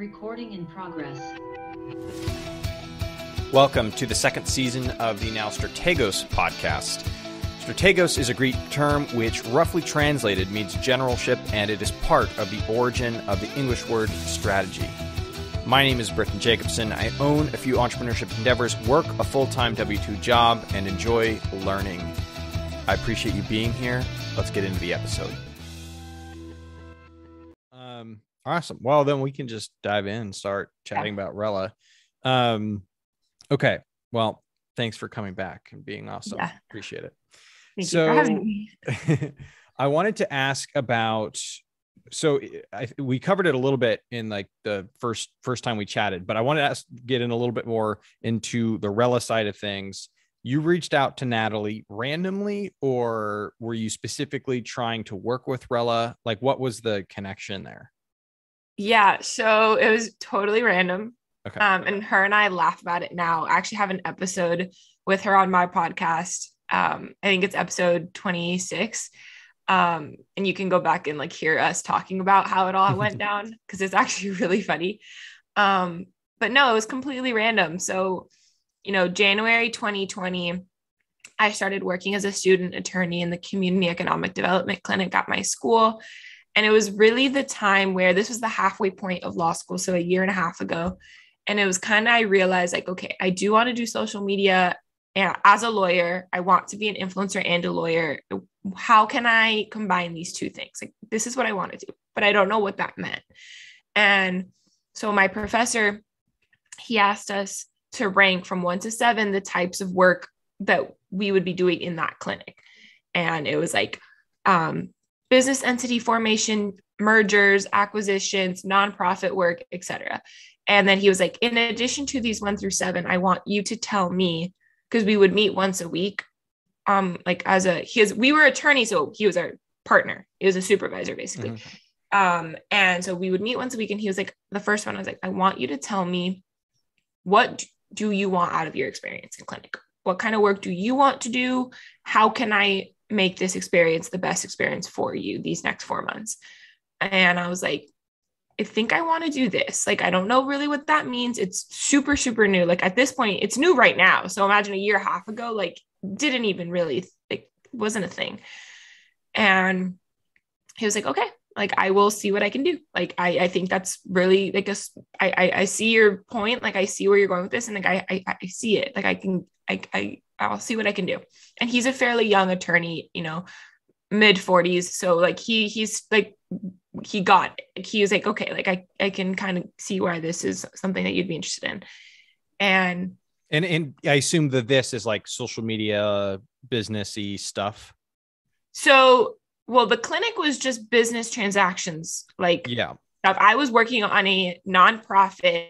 Recording in progress. Welcome to the second season of the now Strategos podcast. Strategos is a Greek term which, roughly translated, means generalship, and it is part of the origin of the English word strategy. My name is Britton Jacobson. I own a few entrepreneurship endeavors, work a full-time W-2 job, and enjoy learning. I appreciate you being here. Let's get into the episode. Awesome. Well, then we can just dive in and start chatting about Rella. Okay. Well, thanks for coming back and being awesome. Yeah. Appreciate it. Thank you for having me. I wanted to ask about, we covered it a little bit in like the first time we chatted, but I wanted to get in a little bit more into the Rella side of things. You reached out to Natalie randomly, or were you specifically trying to work with Rella? Like, what was the connection there? Yeah, so it was totally random. Okay. And her and I laugh about it now. I actually have an episode with her on my podcast. I think it's episode 26. And you can go back and like hear us talking about how it all went down, because it's actually really funny. But no, it was completely random. So, January 2020, I started working as a student attorney in the Community Economic Development Clinic at my school. And it was really the time where this was the halfway point of law school. So a year and a half ago. And it was I realized like, okay, I do want to do social media. And as a lawyer, I want to be an influencer and a lawyer. How can I combine these two things? Like, this is what I want to do, but I don't know what that meant. And so my professor, he asked us to rank from 1 to 7 the types of work that we would be doing in that clinic. And it was like, business entity formation, mergers, acquisitions, nonprofit work, etc. And then he was like, in addition to these 1 through 7, I want you to tell me, because we would meet once a week. We were attorneys, so he was our partner. He was a supervisor, basically. Mm-hmm. And so we would meet once a week, and he was like, the first one, I was like, I want you to tell me, what do you want out of your experience in clinic? What kind of work do you want to do? How can I make this experience the best experience for you these next 4 months? And I was like, I think I want to do this. Like, I don't know really what that means. It's super, super new. Like at this point, it's new right now. So imagine a year and a half ago, like didn't even really, like wasn't a thing. And he was like, okay, like I will see what I can do. Like, I think that's really like I see your point. Like I see where you're going with this. And like, I see it. Like I'll see what I can do. And he's a fairly young attorney, mid 40s. So like, he's like, he got it. He was like, okay, like I can kind of see why this is something that you'd be interested in. And I assume that this is like social media, businessy stuff. So, well, the clinic was just business transactions. Like, yeah, I was working on a nonprofit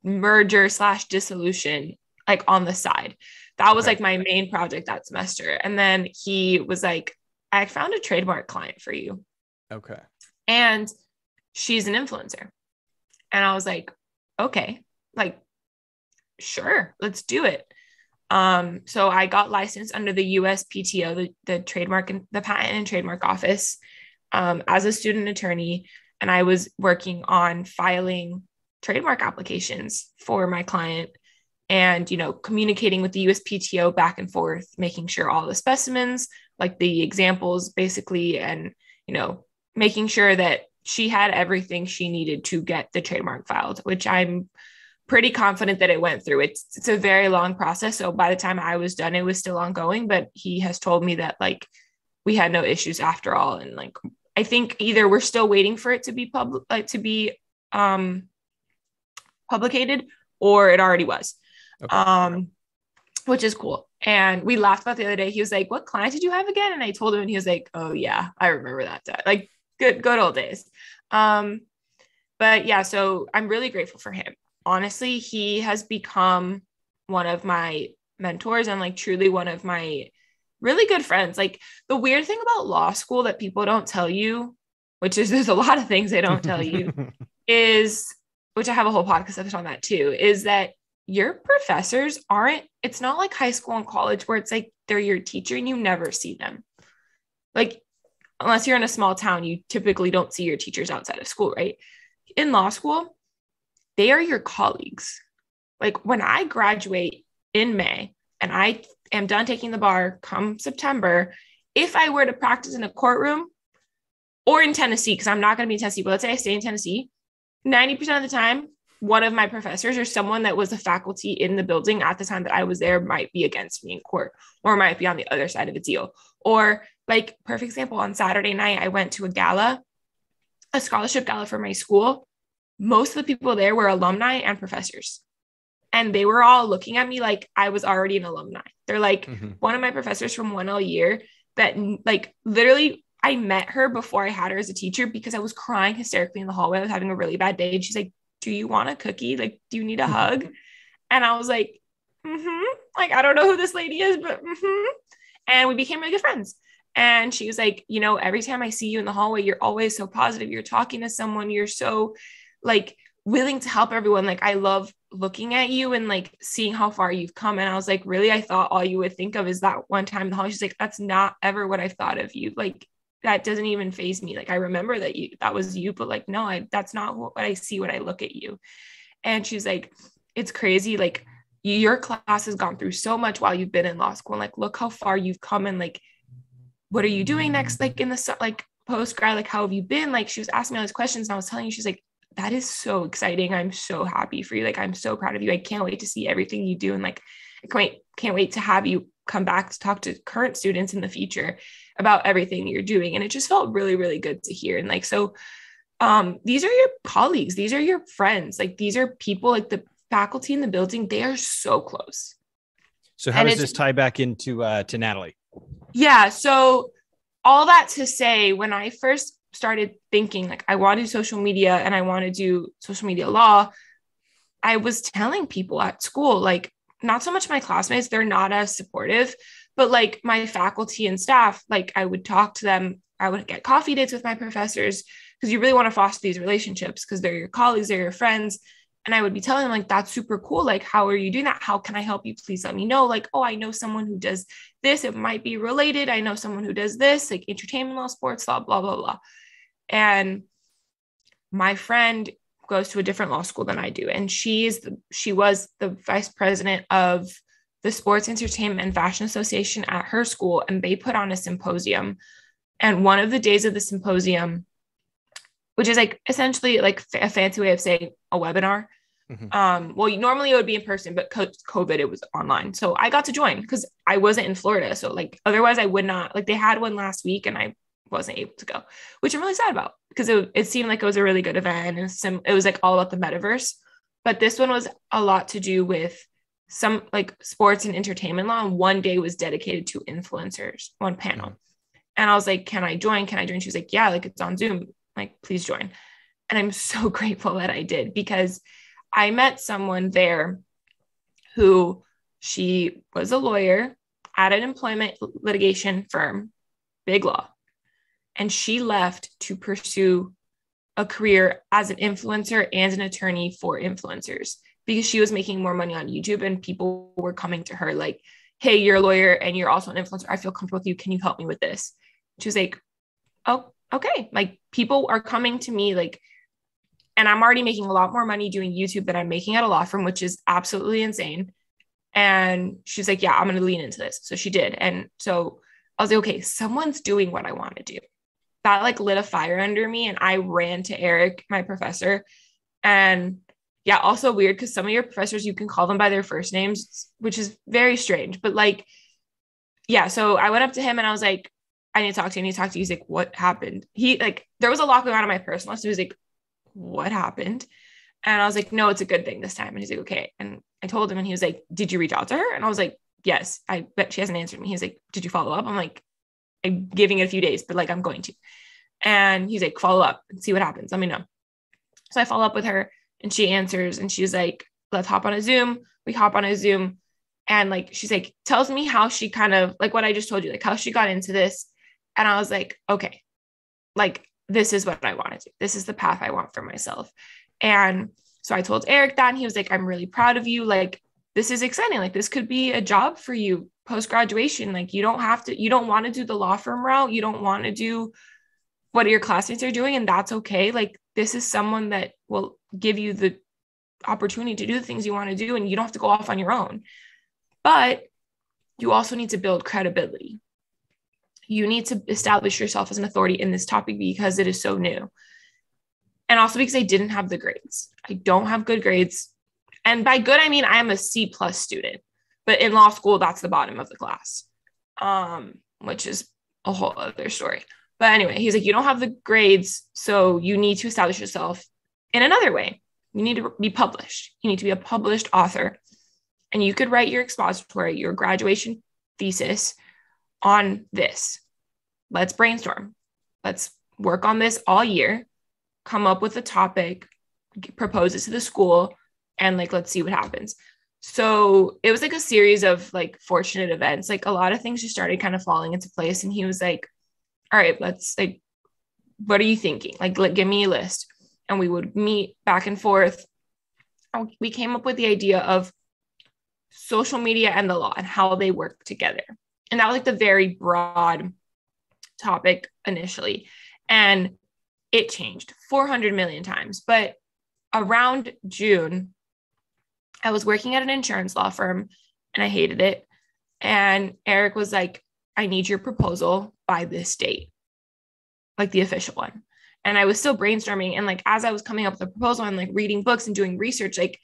merger / dissolution, like on the side. That was like my main project that semester. And then he was like, I found a trademark client for you. Okay. And she's an influencer. And I was like, okay, like, sure, let's do it. So I got licensed under the USPTO, the trademark and the patent and trademark office, as a student attorney. And I was working on filing trademark applications for my client and, communicating with the USPTO back and forth, making sure all the specimens, like the examples basically, and, making sure that she had everything she needed to get the trademark filed, which I'm pretty confident that it went through. It's a very long process. So by the time I was done, it was still ongoing, but he has told me that like we had no issues after all. And like, I think either we're still waiting for it to be publicated, or it already was, which is cool. And we laughed about the other day. He was like, what client did you have again? And I told him, and he was like, oh yeah, I remember that time. Like good old days. But yeah, so I'm really grateful for him. Honestly, he has become one of my mentors and like truly one of my really good friends. Like the weird thing about law school that people don't tell you, which is there's a lot of things they don't tell you, is, which I have a whole podcast episode on that too, is that your professors it's not like high school and college where it's like they're your teacher and you never see them. Like, unless you're in a small town, you typically don't see your teachers outside of school, right? in law school, they are your colleagues. Like when I graduate in May and I am done taking the bar come September, if I were to practice in a courtroom or in Tennessee, because I'm not going to be in Tennessee, but let's say I stay in Tennessee, 90% of the time, one of my professors or someone that was a faculty in the building at the time that I was there might be against me in court or might be on the other side of a deal. Or like, perfect example, on Saturday night, I went to a gala, a scholarship gala for my school. Most of the people there were alumni and professors. And they were all looking at me like I was already an alumni. They're like, one of my professors from 1L year that like literally I met her before I had her as a teacher because I was crying hysterically in the hallway. I was having a really bad day. And she's like, do you want a cookie? Like, do you need a hug? And I was like, like, I don't know who this lady is, but and we became really good friends. And she was like, you know, every time I see you in the hallway, you're always so positive. You're talking to someone. You're so like willing to help everyone. Like, I love looking at you and like seeing how far you've come. And I was like, really? I thought all you would think of is that one time in the hall. She's like, that's not ever what I thought of you. Like, that doesn't even faze me. Like, I remember that was you, but like, no, that's not what I see when I look at you. And she's like, it's crazy. Like, your class has gone through so much while you've been in law school. And like, look how far you've come. And like, what are you doing next? Like in the, like post-grad, like, how have you been? Like, she was asking me all these questions and I was telling you, she's like, that is so exciting. I'm so happy for you. Like, I'm so proud of you. I can't wait to see everything you do. And like, I can't wait to have you come back to talk to current students in the future about everything you're doing. And it just felt really, really good to hear. And like, so these are your colleagues. These are your friends. Like, these are people, like the faculty in the building, they are so close. So how does this tie back into to Natalie? Yeah. So all that to say, when I first started thinking like I want to do social media and I want to do social media law, I was telling people at school, like, not so much my classmates, they're not as supportive, but like my faculty and staff, like I would talk to them. I would get coffee dates with my professors because you really want to foster these relationships because they're your colleagues, they're your friends. And I would be telling them like, that's super cool. Like, how are you doing that? How can I help you? Please let me know. Like, oh, I know someone who does this. It might be related. I know someone who does this, like entertainment law, sports law, blah, blah, blah. And my friend goes to a different law school than I do. And she was the vice president of the Sports Entertainment and Fashion Association at her school. And they put on a symposium. And one of the days of the symposium, which is like essentially like a fancy way of saying a webinar. Well, normally it would be in person, but COVID, it was online. So I got to join because I wasn't in Florida. So like, otherwise I would not, like they had one last week and I wasn't able to go, which I'm really sad about because it seemed like it was a really good event. And it was like all about the metaverse, but this one was a lot to do with some like sports and entertainment law. And one day was dedicated to influencers, one panel. And I was like, can I join? She was like, yeah, like it's on Zoom. Like, please join. And I'm so grateful that I did because I met someone there who she was a lawyer at an employment litigation firm, big law. And she left to pursue a career as an influencer and an attorney for influencers because she was making more money on YouTube and people were coming to her like, hey, you're a lawyer and you're also an influencer. I feel comfortable with you. Can you help me with this? She was like, oh, okay. Like, people are coming to me like, and I'm already making a lot more money doing YouTube than I'm making at a law firm, which is absolutely insane. And she's like, yeah, I'm going to lean into this. So she did. And so I was like, okay, someone's doing what I want to do. That like lit a fire under me. And I ran to Eric, my professor. And yeah, also weird because some of your professors, you can call them by their first names, which is very strange. But like, yeah, so I went up to him and I was like, I need to talk to you. He's like, what happened? He like, there was a lot going on in my personal life. So he was like, what happened? And I was like, no, it's a good thing this time. And he's like, okay. And I told him and he was like, did you reach out to her? And I was like, yes, I bet she hasn't answered me. He's like, did you follow up? I'm like, I'm giving it a few days, but like, I'm going to. And he's like, follow up and see what happens. Let me know. So I follow up with her and she answers and she's like, let's hop on a Zoom. We hop on a Zoom. And like, she's like, tells me how she kind of like what I just told you, like how she got into this. And I was like, okay, like, this is what I want to do. This is the path I want for myself. And so I told Eric that, and he was like, I'm really proud of you. Like, this is exciting. Like, this could be a job for you post-graduation. Like, you don't want to do the law firm route. You don't want to do what your classmates are doing. And that's okay. Like, this is someone that will give you the opportunity to do the things you want to do, and you don't have to go off on your own. But you also need to build credibility. You need to establish yourself as an authority in this topic because it is so new. And also because I didn't have the grades. I don't have good grades. And by good, I mean, I am a C+ student, but in law school, that's the bottom of the class, which is a whole other story. But anyway, he's like, you don't have the grades, so you need to establish yourself in another way. You need to be published. You need to be a published author. And you could write your expository, your graduation thesis on this. Let's brainstorm. Let's work on this all year, come up with a topic, propose it to the school, and like, let's see what happens. So it was like a series of like fortunate events. Like a lot of things just started kind of falling into place. And he was like, all right, let's like, what are you thinking? Like, give me a list. And we would meet back and forth. We came up with the idea of social media and the law and how they work together. And that was like the very broad topic initially. And it changed 400 million times. But around June, I was working at an insurance law firm and I hated it. And Eric was like, I need your proposal by this date, like the official one. And I was still brainstorming. And like, as I was coming up with a proposal and like reading books and doing research, like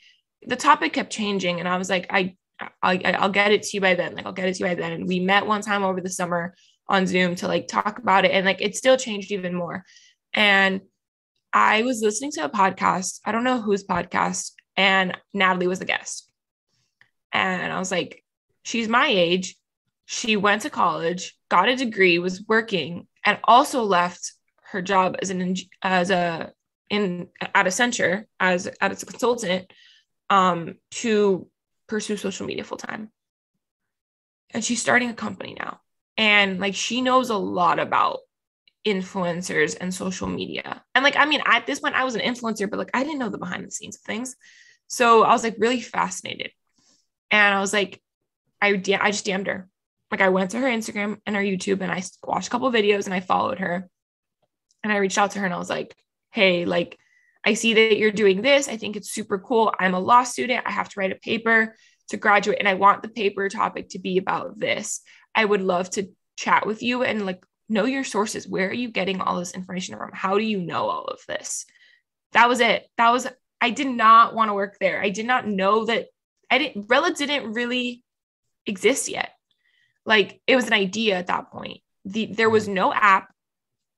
the topic kept changing. And I was like, I'll get it to you by then. Like, I'll get it to you by then. And we met one time over the summer on Zoom to like talk about it. And like, it still changed even more. And I was listening to a podcast. I don't know whose podcast. And Natalie was the guest. And I was like, she's my age. She went to college, got a degree, was working, and also left her job at Accenture as a consultant to pursue social media full time. And she's starting a company now. And like, she knows a lot about influencers and social media. And like, I mean, at this point I was an influencer, but like, I didn't know the behind the scenes of things. So I was like really fascinated. And I was like, I just DM'd her. Like, I went to her Instagram and her YouTube and I watched a couple of videos and I followed her. And I reached out to her and I was like, hey, like, I see that you're doing this. I think it's super cool. I'm a law student. I have to write a paper to graduate and I want the paper topic to be about this. I would love to chat with you and like know your sources. Where are you getting all this information from? How do you know all of this? That was it. I did not want to work there. I did not know that Rella didn't really exist yet. Like, it was an idea at that point. There was no app.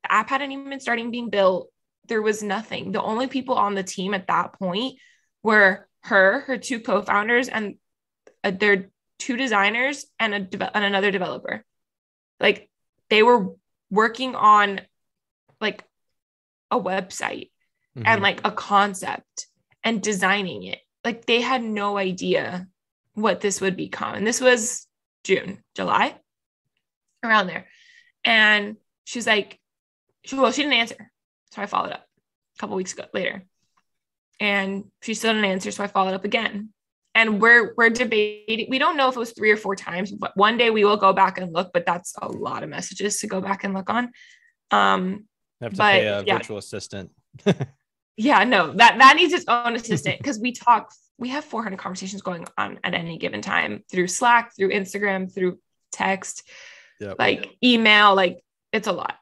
The app hadn't even been starting being built. There was nothing. The only people on the team at that point were her two co-founders, and their two designers and another developer. Like, they were working on like a website and like a concept and designing it. Like, they had no idea what this would become. And this was July, around there. And she's like, she didn't answer. So I followed up a couple weeks later. And she still didn't answer. So I followed up again. And we're debating. We don't know if it was 3 or 4 times, but one day we will go back and look, but that's a lot of messages to go back and look on. You have to pay a virtual assistant. Yeah, no, that needs its own assistant because we have 400 conversations going on at any given time through Slack, through Instagram, through text, like email, like it's a lot.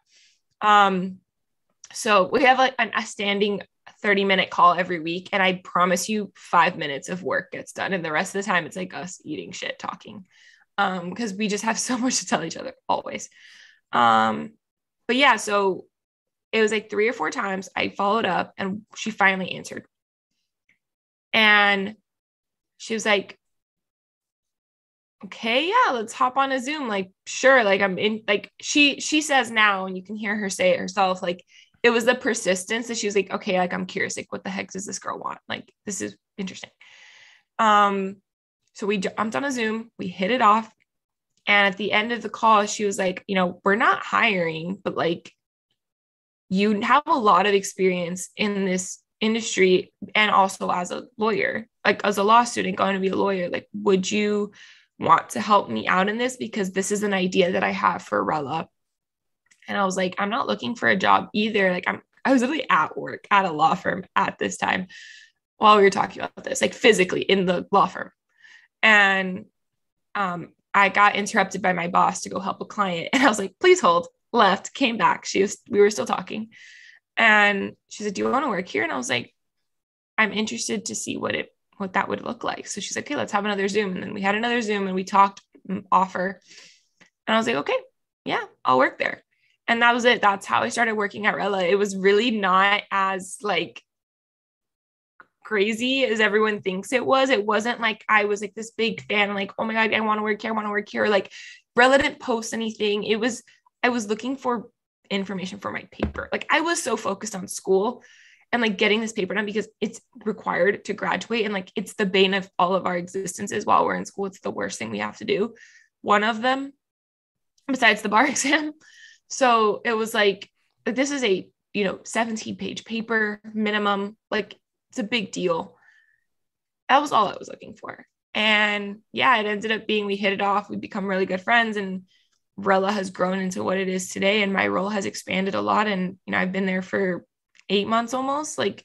So we have like a standing 30-minute call every week. And I promise you 5 minutes of work gets done. And the rest of the time it's like us eating shit, talking, because we just have so much to tell each other always. But yeah, so it was like 3 or 4 times I followed up and she finally answered. And she was like, okay, yeah, let's hop on a Zoom. Like, sure. Like, I'm in, like, she says now, and you can hear her say it herself, like, it was the persistence that she was like, okay, like, I'm curious, like, what the heck does this girl want? Like, this is interesting. So we jumped on a Zoom, we hit it off. And at the end of the call, she was like, we're not hiring, but like, you have a lot of experience in this industry and also as a lawyer, like as a law student going to be a lawyer, like, would you want to help me out in this? Because this is an idea that I have for Rella. And I was like, I'm not looking for a job either. Like, I was literally at work at a law firm at this time while we were talking about this, like physically in the law firm. And I got interrupted by my boss to go help a client. And I was like, please hold, left, came back. We were still talking. And she said, do you want to work here? And I was like, I'm interested to see what that would look like. So she's like, okay, let's have another Zoom. And then we had another Zoom and we talked offer. And I was like, okay, yeah, I'll work there. And that was it. That's how I started working at Rella. It was really not as like crazy as everyone thinks it was. It wasn't like I was like this big fan, like, oh my God, I want to work here. I want to work here. Like Rella didn't post anything. I was looking for information for my paper. Like I was so focused on school and like getting this paper done because it's required to graduate. And like, it's the bane of all of our existences while we're in school. It's the worst thing we have to do. One of them, besides the bar exam. So it was like, this is a, 17-page paper minimum. Like it's a big deal. That was all I was looking for. And yeah, it ended up being, we hit it off. We become really good friends, and Rella has grown into what it is today. And my role has expanded a lot. And, I've been there for 8 months almost. Like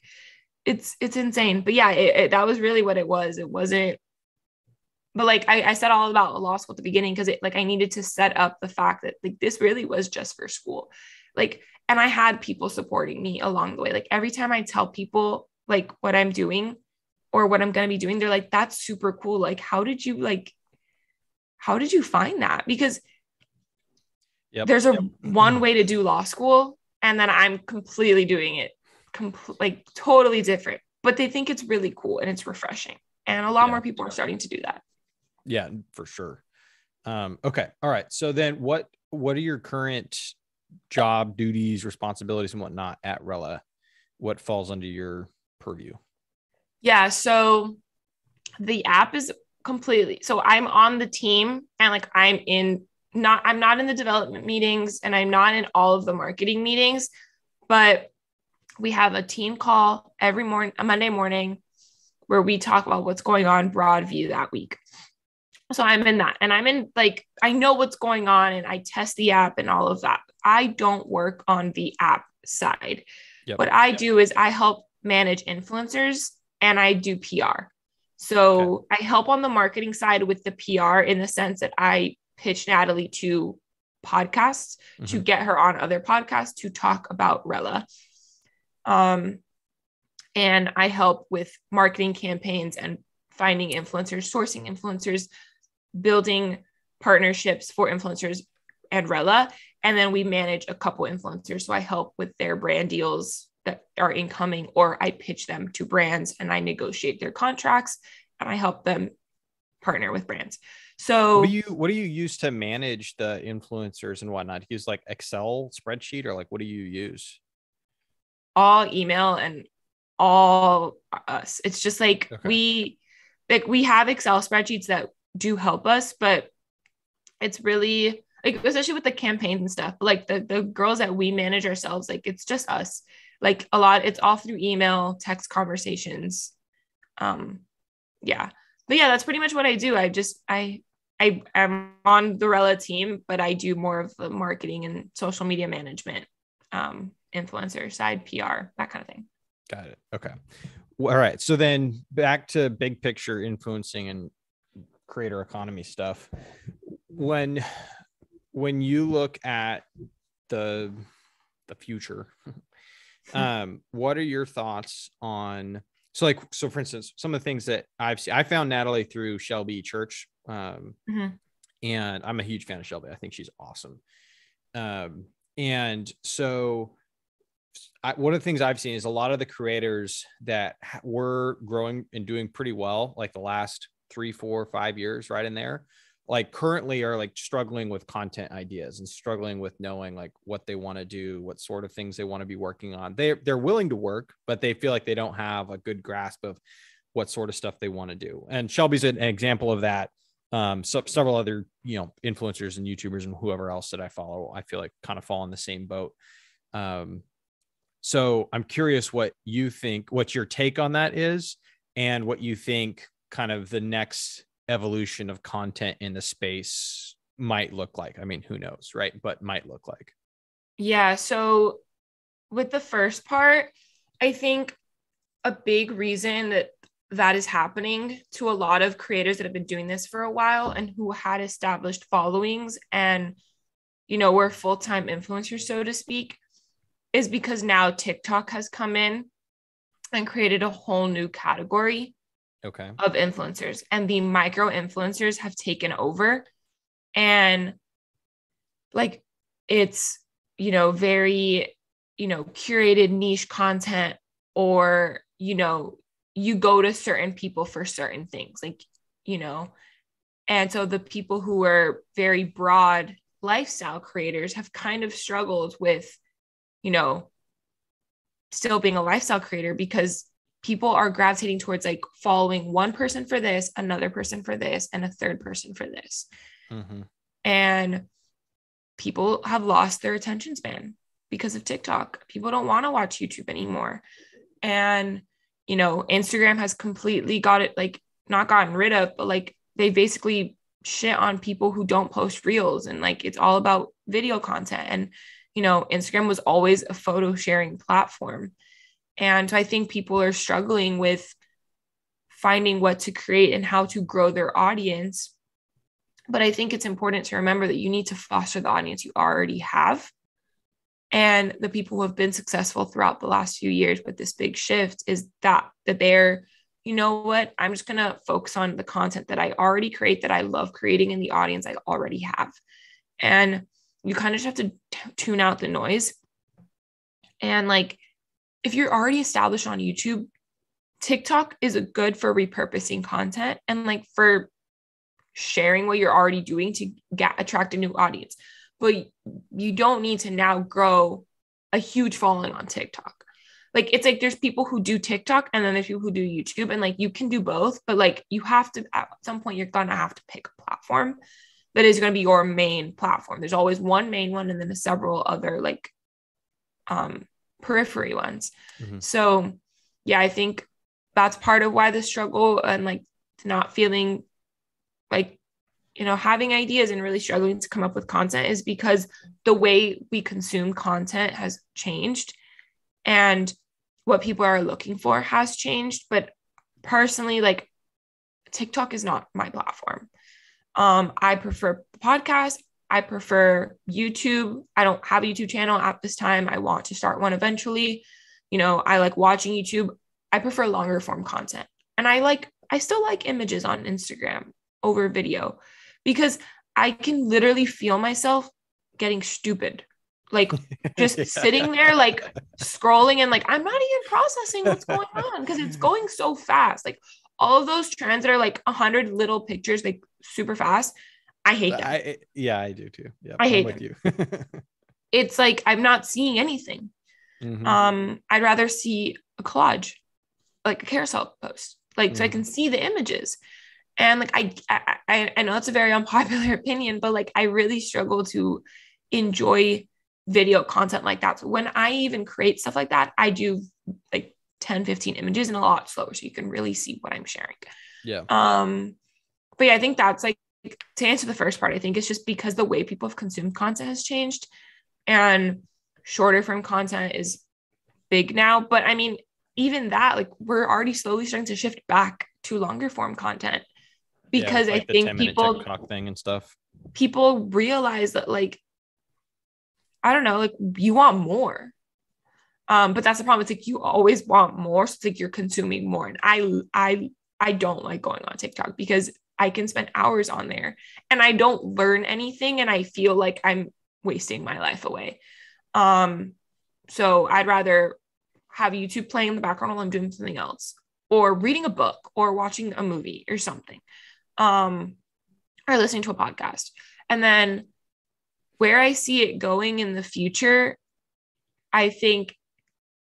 it's insane. But yeah, that was really what it was. It wasn't, but like I said all about law school at the beginning, because I needed to set up the fact that like this really was just for school. Like, and I had people supporting me along the way. Like every time I tell people like what I'm doing or what I'm going to be doing, they're like, that's super cool. Like, how did you find that? Because there's one way to do law school, and then I'm completely doing it like totally different, but they think it's really cool and it's refreshing. And a lot more people are starting to do that. Yeah, for sure. Okay. All right. So then what are your current job duties, responsibilities, and whatnot at Rella? What falls under your purview? Yeah. So the app is completely, so I'm on the team, and like I'm not in the development meetings, and I'm not in all of the marketing meetings, but we have a team call every morning, a Monday morning, where we talk about what's going on broad view that week. So I'm in that, and I know what's going on, and I test the app and all of that. I don't work on the app side. Yep. What I do is I help manage influencers, and I do PR. So I help on the marketing side with the PR, in the sense that I pitch Natalie to podcasts to get her on other podcasts to talk about Rella. And I help with marketing campaigns and finding influencers, sourcing influencers, building partnerships for influencers and Rella. And then we manage a couple influencers. So I help with their brand deals that are incoming, or I pitch them to brands and I negotiate their contracts, and I help them partner with brands. So what do you use to manage the influencers and whatnot? Use like Excel spreadsheet, or like, what do you use? All email and all us. It's just like we have Excel spreadsheets that do help us, but it's really like, especially with the campaigns and stuff, like the girls that we manage ourselves, like it's just us. Like a lot, it's all through email, text conversations. Yeah. But yeah, that's pretty much what I do. I am on the Rella team, but I do more of the marketing and social media management, influencer side, PR, that kind of thing. Got it. Okay. Well, all right. So then back to big picture influencing and creator economy stuff. When you look at the future, what are your thoughts on, so for instance, some of the things that I've seen, I found Natalie through Shelby Church. And I'm a huge fan of Shelby. I think she's awesome. And so one of the things I've seen is a lot of the creators that were growing and doing pretty well, like the last 3, 4, 5 years, right in there, like currently are like struggling with content ideas and struggling with knowing like what they want to do, what sort of things they want to be working on. They're willing to work, but they feel like they don't have a good grasp of what sort of stuff they want to do. And Shelby's an example of that. Several other, influencers and YouTubers and whoever else that I follow, I feel like kind of fall in the same boat. So I'm curious what you think, what your take on that is, and what you think kind of the next evolution of content in the space might look like. I mean, who knows, right? But might look like. Yeah. So with the first part, I think a big reason that is happening to a lot of creators that have been doing this for a while and who had established followings and, were full-time influencers, so to speak, is because now TikTok has come in and created a whole new category of influencers, and the micro influencers have taken over. And like, it's, very, curated niche content, or, you go to certain people for certain things, like, and so the people who are very broad lifestyle creators have kind of struggled with, still being a lifestyle creator, because people are gravitating towards like following one person for this, another person for this, and a third person for this. Mm-hmm. And people have lost their attention span because of TikTok. People don't want to watch YouTube anymore. And, Instagram has completely got it, like, not gotten rid of, but like they basically shit on people who don't post reels, and like it's all about video content. And, Instagram was always a photo sharing platform. And so I think people are struggling with finding what to create and how to grow their audience. But I think it's important to remember that you need to foster the audience you already have. And the people who have been successful throughout the last few years with this big shift is that they're, I'm just going to focus on the content that I already create, that I love creating, in the audience I already have. And you kind of just have to tune out the noise. And like, if you're already established on YouTube, TikTok is good for repurposing content and like for sharing what you're already doing to attract a new audience. But you don't need to now grow a huge following on TikTok. Like, it's like there's people who do TikTok and then there's people who do YouTube, and like you can do both, but like you have to, at some point, you're gonna have to pick a platform that is going to be your main platform. There's always one main one and then several other like periphery ones. Mm-hmm. So yeah, I think that's part of why the struggle, and like not feeling like, having ideas and really struggling to come up with content, is because the way we consume content has changed and what people are looking for has changed. But personally, like, TikTok is not my platform. I prefer podcasts. I prefer YouTube. I don't have a YouTube channel at this time. I want to start one eventually. I like watching YouTube. I prefer longer form content. And I still like images on Instagram over video, because I can literally feel myself getting stupid, like just sitting there, like scrolling, and like I'm not even processing what's going on because it's going so fast. Like all of those trends that are like 100 little pictures, like super fast. I hate them. I do too. Yeah, I hate them. You. It's like I'm not seeing anything. Mm-hmm. I'd rather see a collage, like a carousel post, like so I can see the images. And like I know it's a very unpopular opinion, but like I really struggle to enjoy video content like that. So when I even create stuff like that, I do like 10, 15 images and a lot slower, so you can really see what I'm sharing. Yeah. But yeah, I think that's like, to answer the first part, I think it's just because the way people have consumed content has changed, and shorter form content is big now. But I mean, even that, like, we're already slowly starting to shift back to longer form content, because like I think people TikTok thing and stuff, people realize that, like, I don't know, like you want more. But that's the problem. It's like you always want more. So it's like you're consuming more. And I don't like going on TikTok because I can spend hours on there and I don't learn anything. And I feel like I'm wasting my life away. So I'd rather have YouTube playing in the background while I'm doing something else, or reading a book, or watching a movie or something, or listening to a podcast. And then where I see it going in the future, I think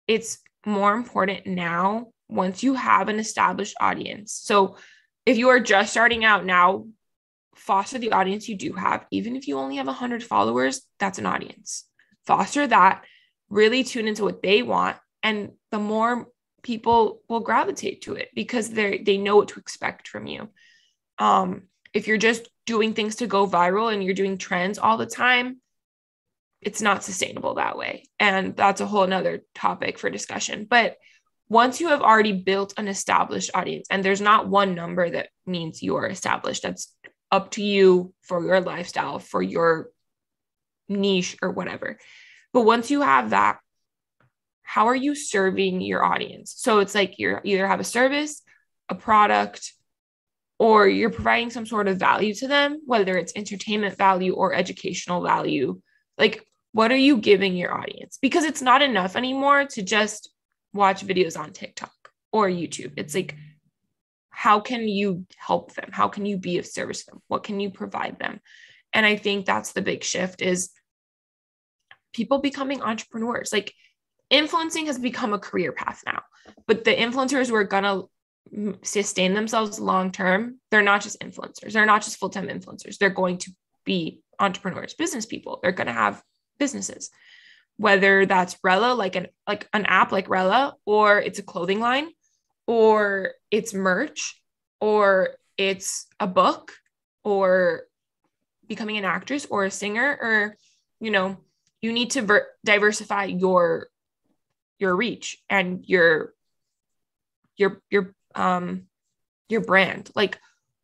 it's more important now once you have an established audience. So if you are just starting out now, foster the audience you do have. Even if you only have 100 followers, that's an audience. Foster that, really tune into what they want. And the more people will gravitate to it because they know what to expect from you. If you're just doing things to go viral and you're doing trends all the time, it's not sustainable that way. And that's a whole nother topic for discussion. But once you have already built an established audience, and there's not one number that means you are established, that's up to you for your lifestyle, for your niche or whatever. But once you have that, how are you serving your audience? So it's like you either have a service, a product, or you're providing some sort of value to them, whether it's entertainment value or educational value. Like, what are you giving your audience? Because it's not enough anymore to just watch videos on TikTok or YouTube. It's like, how can you help them? How can you be of service to them? What can you provide them? And I think that's the big shift, is people becoming entrepreneurs. Like, influencing has become a career path now, but the influencers who are going to sustain themselves long term, they're not just influencers. They're not just full-time influencers. They're going to be entrepreneurs, business people. They're going to have businesses, whether that's Rella, like an app like Rella, or it's a clothing line, or it's merch, or it's a book, or becoming an actress or a singer, or, you know, you need to diversify your reach and your brand. Like,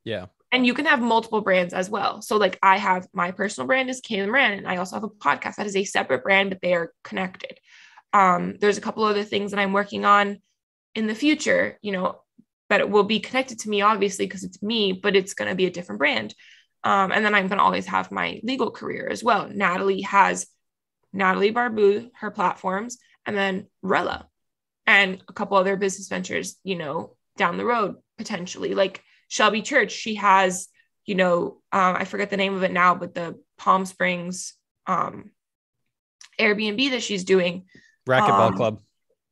yeah. And you can have multiple brands as well. So like, I have my personal brand is Kaylin Rand, and I also have a podcast that is a separate brand, but they are connected. There's a couple other things that I'm working on in the future, you know, but it will be connected to me, obviously, because it's me, but it's going to be a different brand. And then I'm going to always have my legal career as well. Natalie has Natalie Barbu, her platforms, and then Rella and a couple other business ventures, you know, down the road, potentially. Like Shelby Church, she has, you know, I forget the name of it now, but the Palm Springs Airbnb that she's doing. Racquetball club.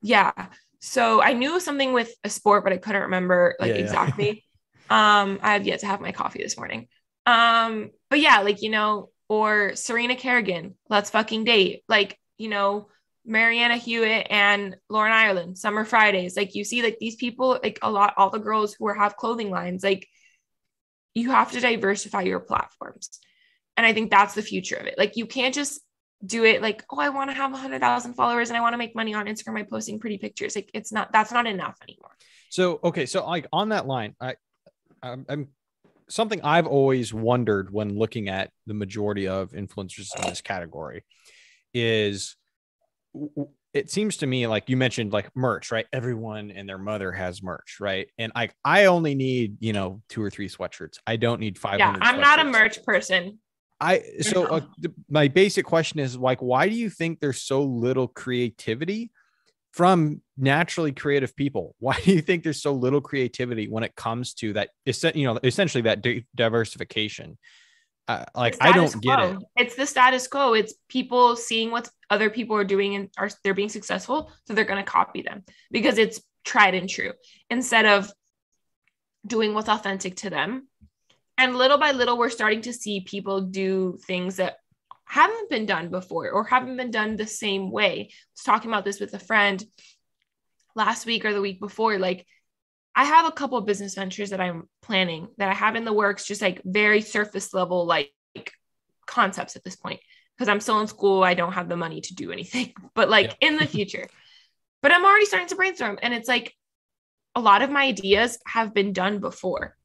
Yeah. So I knew something with a sport, but I couldn't remember exactly. I have yet to have my coffee this morning. But yeah, like, you know, or Serena Kerrigan, Let's Fucking Date. Like, you know, Mariana Hewitt and Lauren Ireland, Summer Fridays. Like, you see, like, these people, like all the girls who have clothing lines, like, you have to diversify your platforms. And I think that's the future of it. Like, you can't just do it like, oh, I want to have 100,000 followers and I want to make money on Instagram by posting pretty pictures. Like, that's not enough anymore. So, okay. So like on that line, I'm something I've always wondered when looking at the majority of influencers in this category is, it seems to me like you mentioned, like merch, right? Everyone and their mother has merch, right? And I only need, you know, 2 or 3 sweatshirts. I don't need 500. Yeah, I'm not a merch person. My basic question is, like, why do you think there's so little creativity from naturally creative people? Why do you think there's so little creativity when it comes to that, you know, essentially that diversification? Like, I don't get it. It's the status quo. It's people seeing what other people are doing and they're being successful, so they're going to copy them because it's tried and true, instead of doing what's authentic to them. And little by little, we're starting to see people do things that haven't been done before or haven't been done the same way. I was talking about this with a friend last week or the week before. Like, I have a couple of business ventures that I'm planning that I have in the works, just like very surface level, like concepts at this point, because I'm still in school. I don't have the money to do anything, but like in the future, but I'm already starting to brainstorm. And it's like, a lot of my ideas have been done before,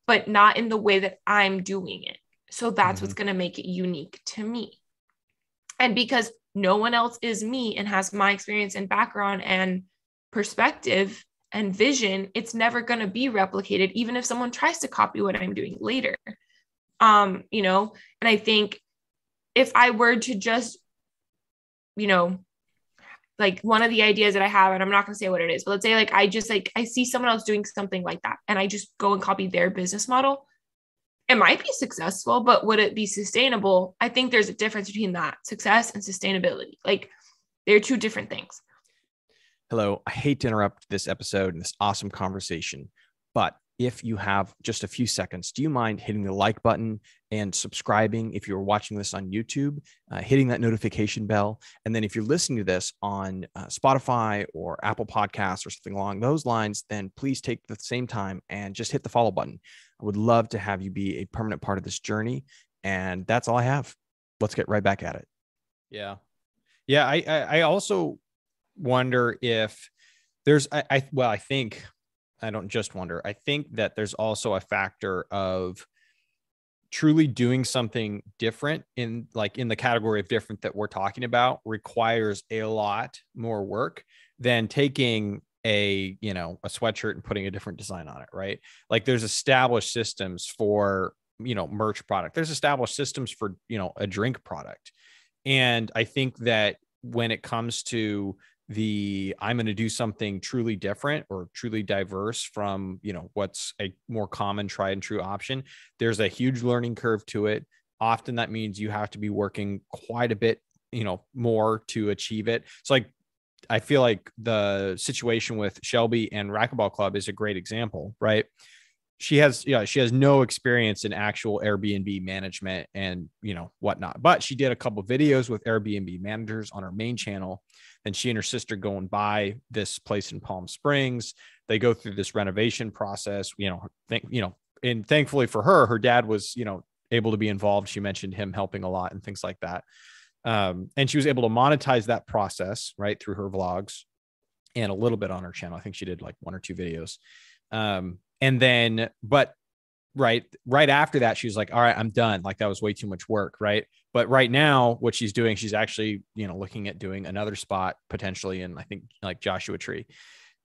but not in the way that I'm doing it. So that's what's going to make it unique to me. And because no one else is me and has my experience and background and perspective and vision, it's never going to be replicated, even if someone tries to copy what I'm doing later. You know, and I think if I were to just, you know, like one of the ideas that I have, and I'm not going to say what it is, but let's say like, I see someone else doing something like that and I just go and copy their business model. It might be successful, but would it be sustainable? I think there's a difference between that success and sustainability. Like, they're two different things. Hello. I hate to interrupt this episode and this awesome conversation, but if you have just a few seconds, do you mind hitting the like button and subscribing if you're watching this on YouTube, hitting that notification bell? And then if you're listening to this on Spotify or Apple Podcasts or something along those lines, then please take the same time and just hit the follow button. I would love to have you be a permanent part of this journey. And that's all I have. Let's get right back at it. Yeah. Yeah. I also wonder if there's, well, I think, I don't just wonder, I think that there's also a factor of truly doing something different in the category of different that we're talking about requires a lot more work than taking a sweatshirt and putting a different design on it, right? Like there's established systems for, merch product. There's established systems for, a drink product. And I think that when it comes to I'm going to do something truly different or truly diverse from, what's a more common tried and true option, there's a huge learning curve to it. Often that means you have to be working quite a bit, more to achieve it. So like, I feel like the situation with Shelby and Racquetball Club is a great example, right? She has no experience in actual Airbnb management and, whatnot, but she did a couple of videos with Airbnb managers on her main channel. And she and her sister go and buy this place in Palm Springs. They go through this renovation process, and thankfully for her dad was, able to be involved. She mentioned him helping a lot and things like that. And she was able to monetize that process right through her vlogs and a little bit on her channel. I think she did like 1 or 2 videos. And then, but right after that, she was like, all right, I'm done. Like that was way too much work. Right. But right now what she's doing, she's actually, looking at doing another spot potentially in, I think like Joshua Tree.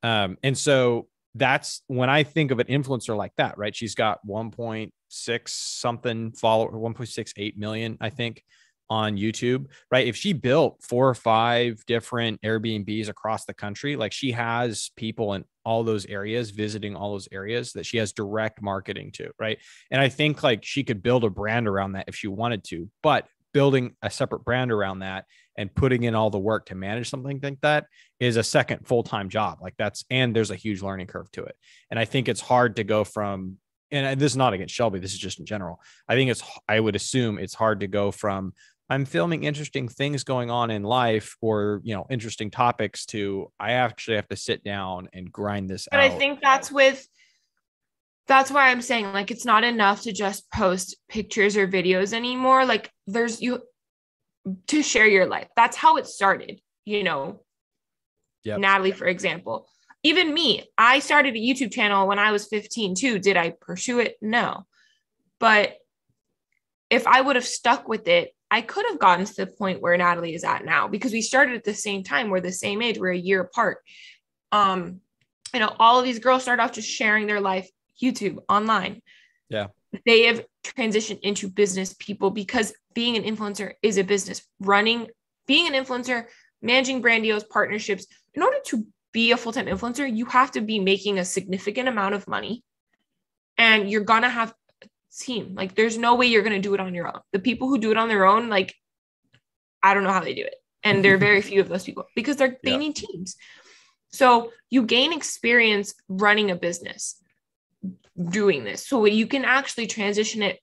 And so that's when I think of an influencer like that, right? She's got 1.6 something follower, 1.68 million, I think, on YouTube, right? If she built 4 or 5 different Airbnbs across the country, like she has people in all those areas, visiting all those areas that she has direct marketing to, right? And I think like she could build a brand around that if she wanted to, but building a separate brand around that and putting in all the work to manage something like that is a second full-time job. Like and there's a huge learning curve to it. And I think it's hard to go from, and this is not against Shelby, this is just in general. I would assume it's hard to go from I'm filming interesting things going on in life or, interesting topics to I actually have to sit down and grind this but out. I think that's why I'm saying like, it's not enough to just post pictures or videos anymore. Like there's to share your life. That's how it started, Yep. Natalie, for example, even me, I started a YouTube channel when I was 15 too. Did I pursue it? No. But if I would have stuck with it, I could have gotten to the point where Natalie is at now because we started at the same time. We're the same age. We're a year apart. All of these girls start off just sharing their life, YouTube, online. Yeah. They have transitioned into business people because being an influencer is a business. Being an influencer, managing brand deals, partnerships. In order to be a full-time influencer, you have to be making a significant amount of money and you're going to have team. Like there's no way you're going to do it on your own. The people who do it on their own, like, I don't know how they do it. And there are very few of those people because they need teams. So you gain experience running a business doing this. So you can actually transition it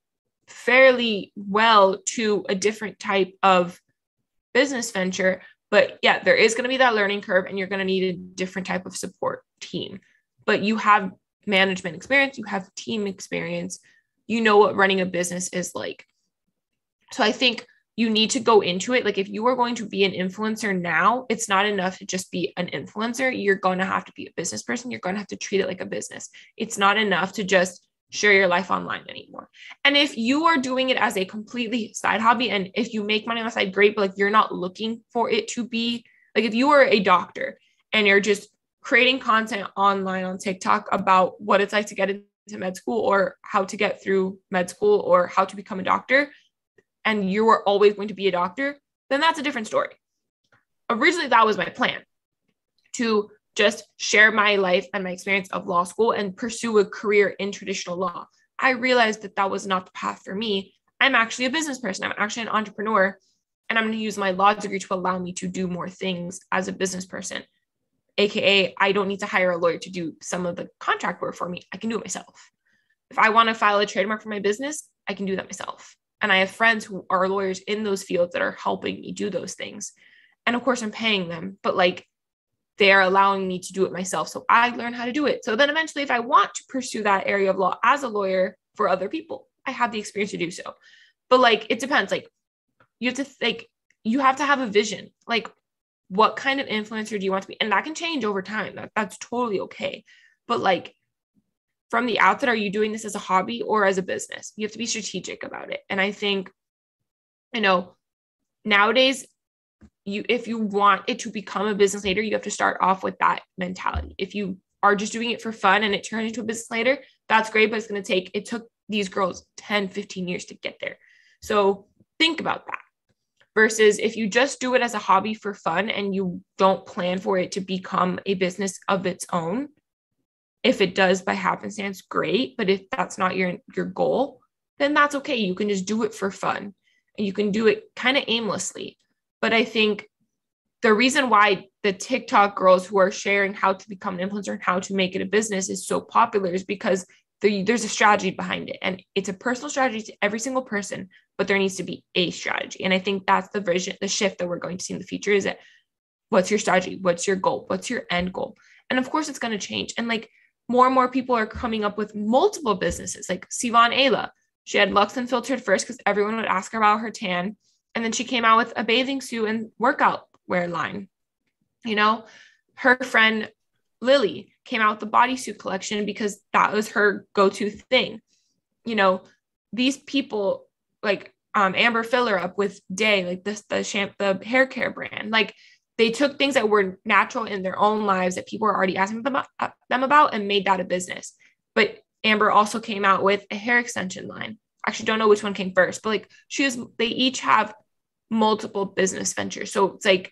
fairly well to a different type of business venture. But yeah, there is going to be that learning curve and you're going to need a different type of support team. But you have management experience, you have team experience, you know what running a business is like. So I think you need to go into it. Like if you are going to be an influencer now, it's not enough to just be an influencer. You're going to have to be a business person. You're going to have to treat it like a business. It's not enough to just share your life online anymore. And if you are doing it as a completely side hobby, and if you make money on the side, great, but like you're not looking for it to be like, if you are a doctor and you're just creating content online on TikTok about what it's like to get into med school or how to get through med school or how to become a doctor, and you are always going to be a doctor, then that's a different story. Originally, that was my plan, to just share my life and my experience of law school and pursue a career in traditional law. I realized that that was not the path for me. I'm actually a business person. I'm actually an entrepreneur, and I'm going to use my law degree to allow me to do more things as a business person. AKA, I don't need to hire a lawyer to do some of the contract work for me. I can do it myself. If I want to file a trademark for my business, I can do that myself. And I have friends who are lawyers in those fields that are helping me do those things. And of course, I'm paying them, but like they are allowing me to do it myself. So I learn how to do it. So then eventually, if I want to pursue that area of law as a lawyer for other people, I have the experience to do so. But like, it depends. Like you have to think, you have to have a vision. Like, what kind of influencer do you want to be? And that can change over time. That's totally okay. But like, from the outset, are you doing this as a hobby or as a business? You have to be strategic about it. And I think, nowadays, if you want it to become a business later, you have to start off with that mentality. If you are just doing it for fun and it turns into a business later, that's great, but it took these girls 10, 15 years to get there. So think about that. Versus if you just do it as a hobby for fun and you don't plan for it to become a business of its own, if it does by happenstance, great. But if that's not your goal, then that's okay. You can just do it for fun and you can do it kind of aimlessly. But I think the reason why the TikTok girls who are sharing how to become an influencer and how to make it a business is so popular is because there's a strategy behind it. And it's a personal strategy to every single person, but there needs to be a strategy. And I think that's the vision, the shift that we're going to see in the future is that what's your strategy? What's your goal? What's your end goal? And of course, it's going to change. And like more and more people are coming up with multiple businesses, like Sivan Ayla. She had Lux Unfiltered first because everyone would ask her about her tan. And then she came out with a bathing suit and workout wear line. Her friend Lily came out with the bodysuit collection because that was her go-to thing. These people like Amber Filler up with Day, like the hair care brand. Like they took things that were natural in their own lives that people were already asking them about and made that a business. But Amber also came out with a hair extension line. Actually, don't know which one came first, but like they each have multiple business ventures. So it's like,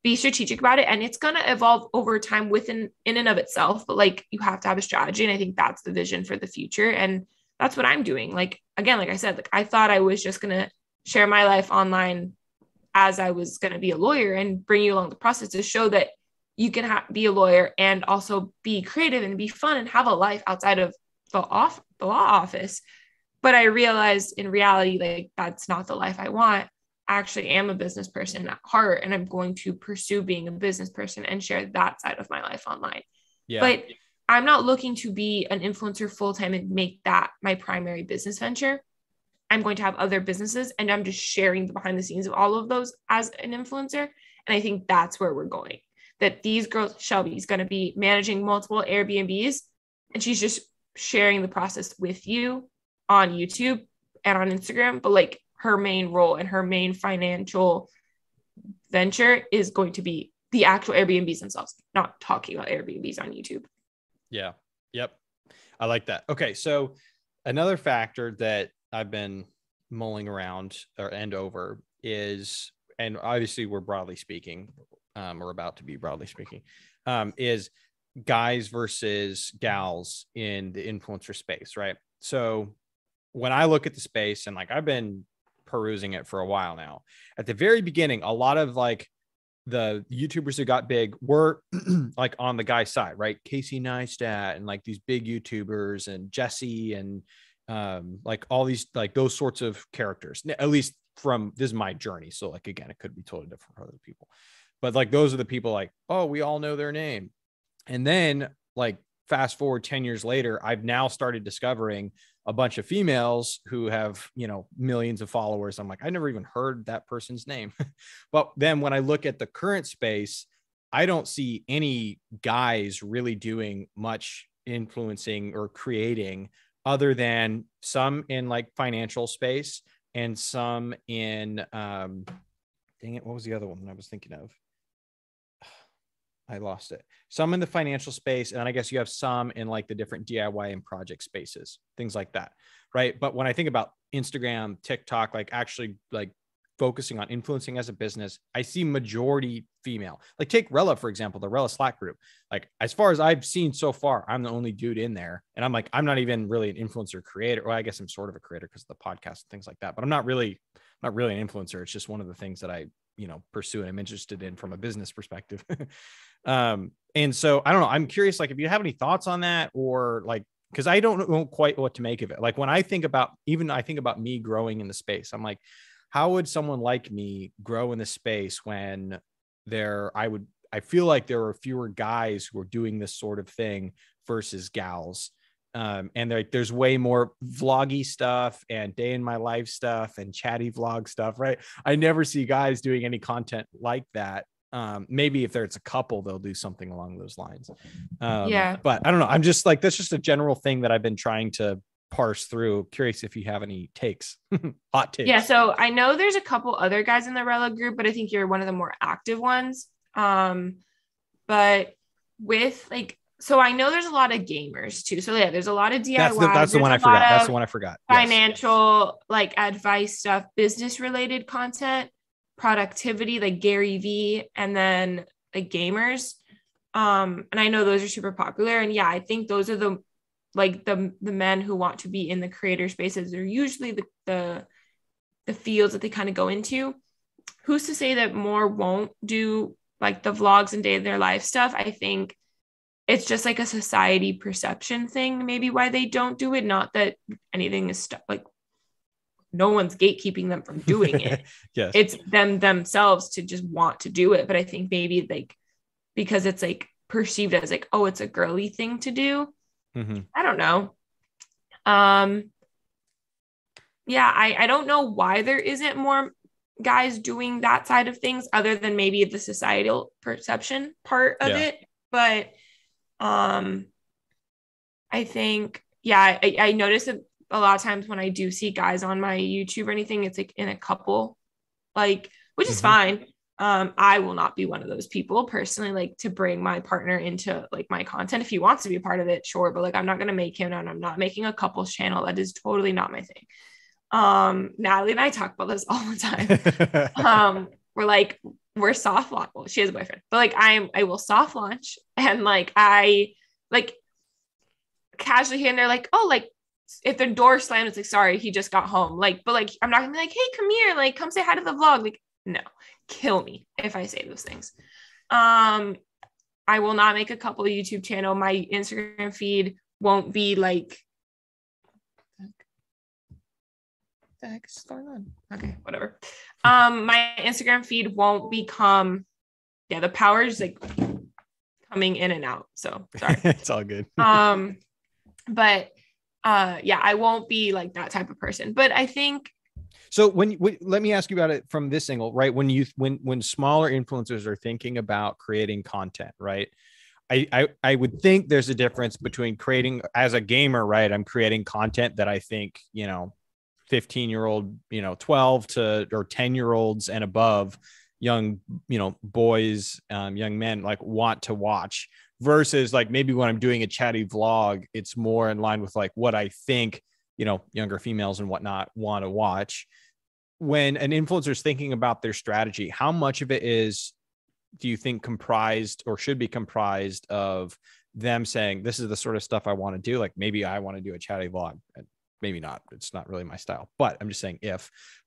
be strategic about it. And it's going to evolve over time in and of itself. But like, you have to have a strategy. And I think that's the vision for the future. And that's what I'm doing. Like, again, like I said, like I thought I was just going to share my life online as I was going to be a lawyer and bring you along the process to show that you can be a lawyer and also be creative and be fun and have a life outside of the law office. But I realized in reality, like that's not the life I want. I actually am a business person at heart, and I'm going to pursue being a business person and share that side of my life online. Yeah. But I'm not looking to be an influencer full-time and make that my primary business venture. I'm going to have other businesses and I'm just sharing the behind the scenes of all of those as an influencer. And I think that's where we're going, that these girls, Shelby is going to be managing multiple Airbnbs and she's just sharing the process with you on YouTube and on Instagram. But like her main role and her main financial venture is going to be the actual Airbnbs themselves, not talking about Airbnbs on YouTube. Yeah. Yep. I like that. Okay. So another factor that I've been mulling around and over is, and obviously we're broadly speaking, or about to be broadly speaking, is guys versus gals in the influencer space, right? So when I look at the space, and like I've been perusing it for a while now, at the very beginning, a lot of like the YouTubers who got big were like on the guy side, right? Casey Neistat and like these big YouTubers and Jesse and like all these, like those sorts of characters, at least from, this is my journey. So like, again, it could be totally different for other people, but like, those are the people like, oh, we all know their name. And then like, fast forward 10 years later, I've now started discovering a bunch of females who have, millions of followers. I'm like, I never even heard that person's name. But then when I look at the current space, I don't see any guys really doing much influencing or creating, other than some in like financial space and some in, dang it, what was the other one I was thinking of? I lost it. Some in the financial space. And I guess you have some in like the different DIY and project spaces, things like that. Right. But when I think about Instagram, TikTok, like actually like focusing on influencing as a business, I see majority female. Like take Rella, for example, the Rella Slack group. Like as far as I've seen so far, I'm the only dude in there. And I'm like, I'm not even really an influencer creator. Well, I guess I'm sort of a creator because of the podcast and things like that, but I'm not really an influencer. It's just one of the things that I, pursue and I'm interested in from a business perspective. And so I don't know, I'm curious, like if you have any thoughts on that, or like, cause I don't know quite what to make of it. Like when I think about me growing in the space, I'm like, how would someone like me grow in the space when I feel like there are fewer guys who are doing this sort of thing versus gals. And there's way more vloggy stuff and day in my life stuff and chatty vlog stuff, right? I never see guys doing any content like that. Maybe if there's a couple, they'll do something along those lines. Yeah. But I don't know. I'm just like, that's just a general thing that I've been trying to parse through. Curious if you have any takes, hot takes. Yeah. So I know there's a couple other guys in the Rella group, but I think you're one of the more active ones. But with like, so I know there's a lot of gamers too. So yeah, there's a lot of DIY. That's the one I forgot. That's the one I forgot. Financial, like advice stuff, business related content, productivity, like Gary V, and then like gamers. And I know those are super popular. And yeah, I think those are the men who want to be in the creator spaces. They're usually the fields that they kind of go into. Who's to say that more won't do like the vlogs and day of their life stuff? I think it's just like a society perception thing, maybe why they don't do it. Not that anything is like no one's gatekeeping them from doing it. Yes. It's them themselves to just want to do it. But I think maybe like, because it's like perceived as like, oh, it's a girly thing to do. Mm-hmm. I don't know. Yeah, I don't know why there isn't more guys doing that side of things other than maybe the societal perception part of it. But I think, yeah, I notice that a lot of times when I do see guys on my YouTube or anything, it's like in a couple, like, which is fine. I will not be one of those people personally, like to bring my partner into like my content. If he wants to be a part of it, sure. But like, I'm not going to make him, and I'm not making a couples channel. That is totally not my thing. Natalie and I talk about this all the time. We're soft launch. Well, she has a boyfriend, but like I will soft launch, and like I like casually here and they're like, oh, like if the door slammed, it's like, sorry, he just got home. Like, but like I'm not gonna be like, hey, come here, like come say hi to the vlog. Like, no, kill me if I say those things. I will not make a couple YouTube channel. My Instagram feed won't be like, what the heck is going on? Okay, whatever. My Instagram feed won't become, the power is like coming in and out. So sorry. It's all good. But I won't be like that type of person. But I think. So let me ask you about it from this angle, right? When smaller influencers are thinking about creating content, right? I would think there's a difference between creating as a gamer, right? I'm creating content that I think, 15-year-old, 12 to or 10-year-olds and above young, boys, young men like want to watch, versus like maybe when I'm doing a chatty vlog, it's more in line with like what I think, younger females and whatnot want to watch. When an influencer is thinking about their strategy, how much of it do you think comprised or should be comprised of them saying, this is the sort of stuff I want to do? Like maybe I want to do a chatty vlog, and maybe not, it's not really my style, but I'm just saying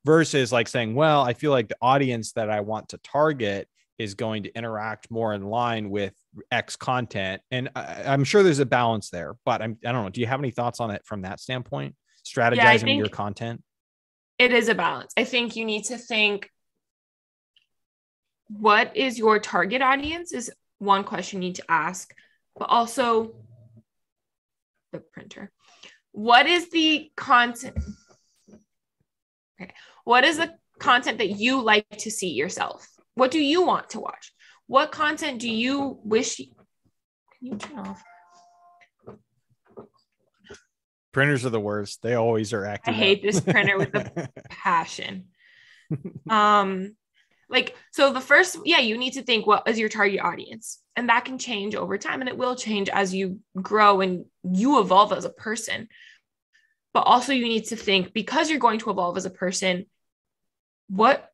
versus like saying, well, I feel like the audience that I want to target is going to interact more in line with X content. And I'm sure there's a balance there, but I don't know. Do you have any thoughts on it from that standpoint? Strategizing your content? It is a balance. I think you need to think, what is your target audience is one question you need to ask, but also the printer. What is the content? Okay. What is the content that you like to see yourself? What do you want to watch? What content do you wish? Can you turn off? Printers are the worst. They always are acting. I hate this printer with a passion. So the first, you need to think, what is your target audience? And that can change over time, and it will change as you grow and you evolve as a person. But also you need to think, because you're going to evolve as a person, what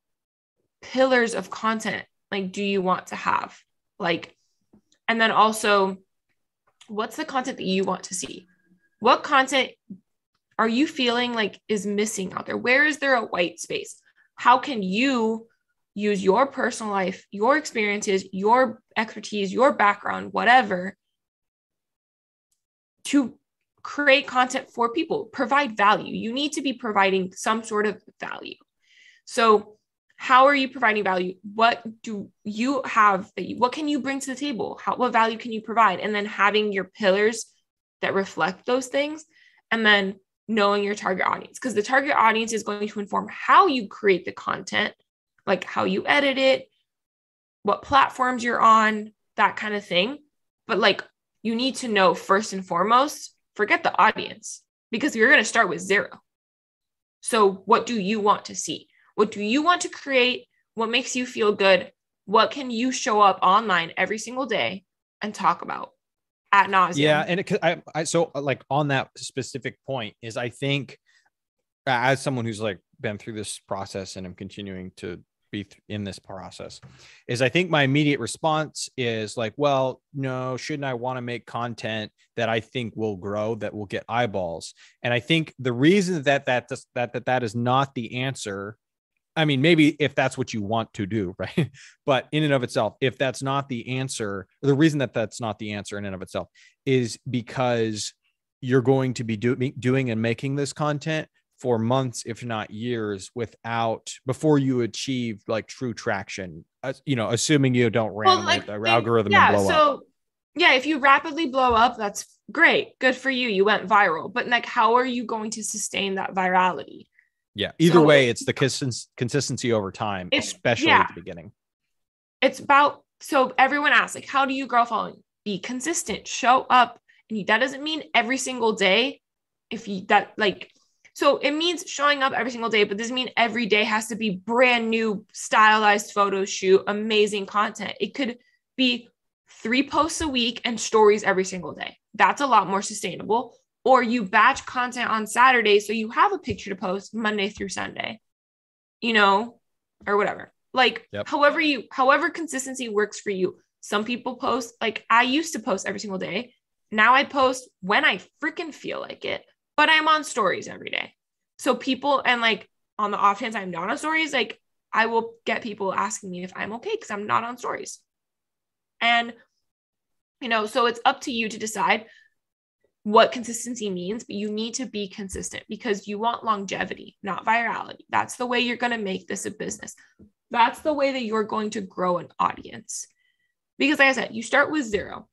pillars of content do you want to have? And then also, what's the content that you want to see? What content are you feeling like is missing out there? Where is there a white space? How can you use your personal life, your experiences, your expertise, your background, whatever, to create content for people, provide value? You need to be providing some sort of value. So how are you providing value? What do you have? What can you bring to the table? What value can you provide? And then having your pillars that reflect those things. And then knowing your target audience, because the target audience is going to inform how you create the content, like how you edit it, what platforms you're on, that kind of thing. But like, you need to know first and foremost, forget the audience, because you're going to start with 0. So what do you want to see? What do you want to create? What makes you feel good? What can you show up online every single day and talk about ad nauseum? Yeah. And so like on that specific point is, I think as someone who's like been through this process and I'm continuing to be in this process, is I think my immediate response is like, well, no, shouldn't I want to make content that I think will grow, that will get eyeballs? And I think the reason that is not the answer, I mean, maybe if that's what you want to do, right? But in and of itself, if that's not the answer, the reason that that's not the answer in and of itself is because you're going to be doing and making this content for months, if not years, before you achieve like true traction, assuming you don't ram the algorithm and blow up. Yeah, if you rapidly blow up, that's great. Good for you. You went viral. But like, how are you going to sustain that virality? Yeah. Either way, it's the consistency over time, especially at the beginning. It's about, so everyone asks, like, how do you grow following? Be consistent, show up. And that doesn't mean every single day. So it means showing up every single day, but doesn't mean every day has to be brand new, stylized photo shoot, amazing content. It could be 3 posts a week and stories every single day. That's a lot more sustainable. Or you batch content on Saturday, so you have a picture to post Monday through Sunday, or whatever. Like, yep. however consistency works for you. Some people post, like I used to post every single day. Now I post when I freaking feel like it, but I'm on stories every day. So people, and like on the off chance I'm not on stories, like I will get people asking me if I'm okay because I'm not on stories. And, so it's up to you to decide what consistency means, but you need to be consistent because you want longevity, not virality. That's the way you're going to make this a business. That's the way that you're going to grow an audience. Because like I said, you start with 0,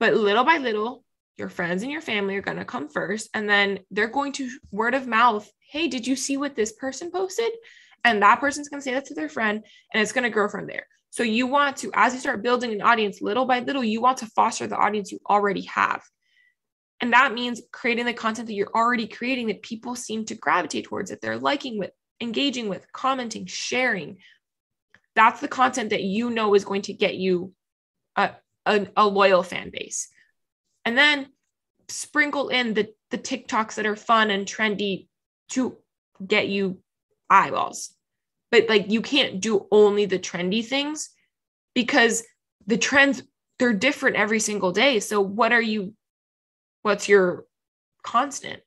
but little by little, your friends and your family are going to come first. And then they're going to word of mouth. Hey, did you see what this person posted? And that person's going to say that to their friend, and it's going to grow from there. So you want to, as you start building an audience, little by little, you want to foster the audience you already have. And that means creating the content that you're already creating that people seem to gravitate towards, that they're liking with, engaging with, commenting, sharing. That's the content that is going to get you a loyal fan base. And then sprinkle in the TikToks that are fun and trendy to get you eyeballs. But like, you can't do only the trendy things because the trends, they're different every single day. So what's your constant?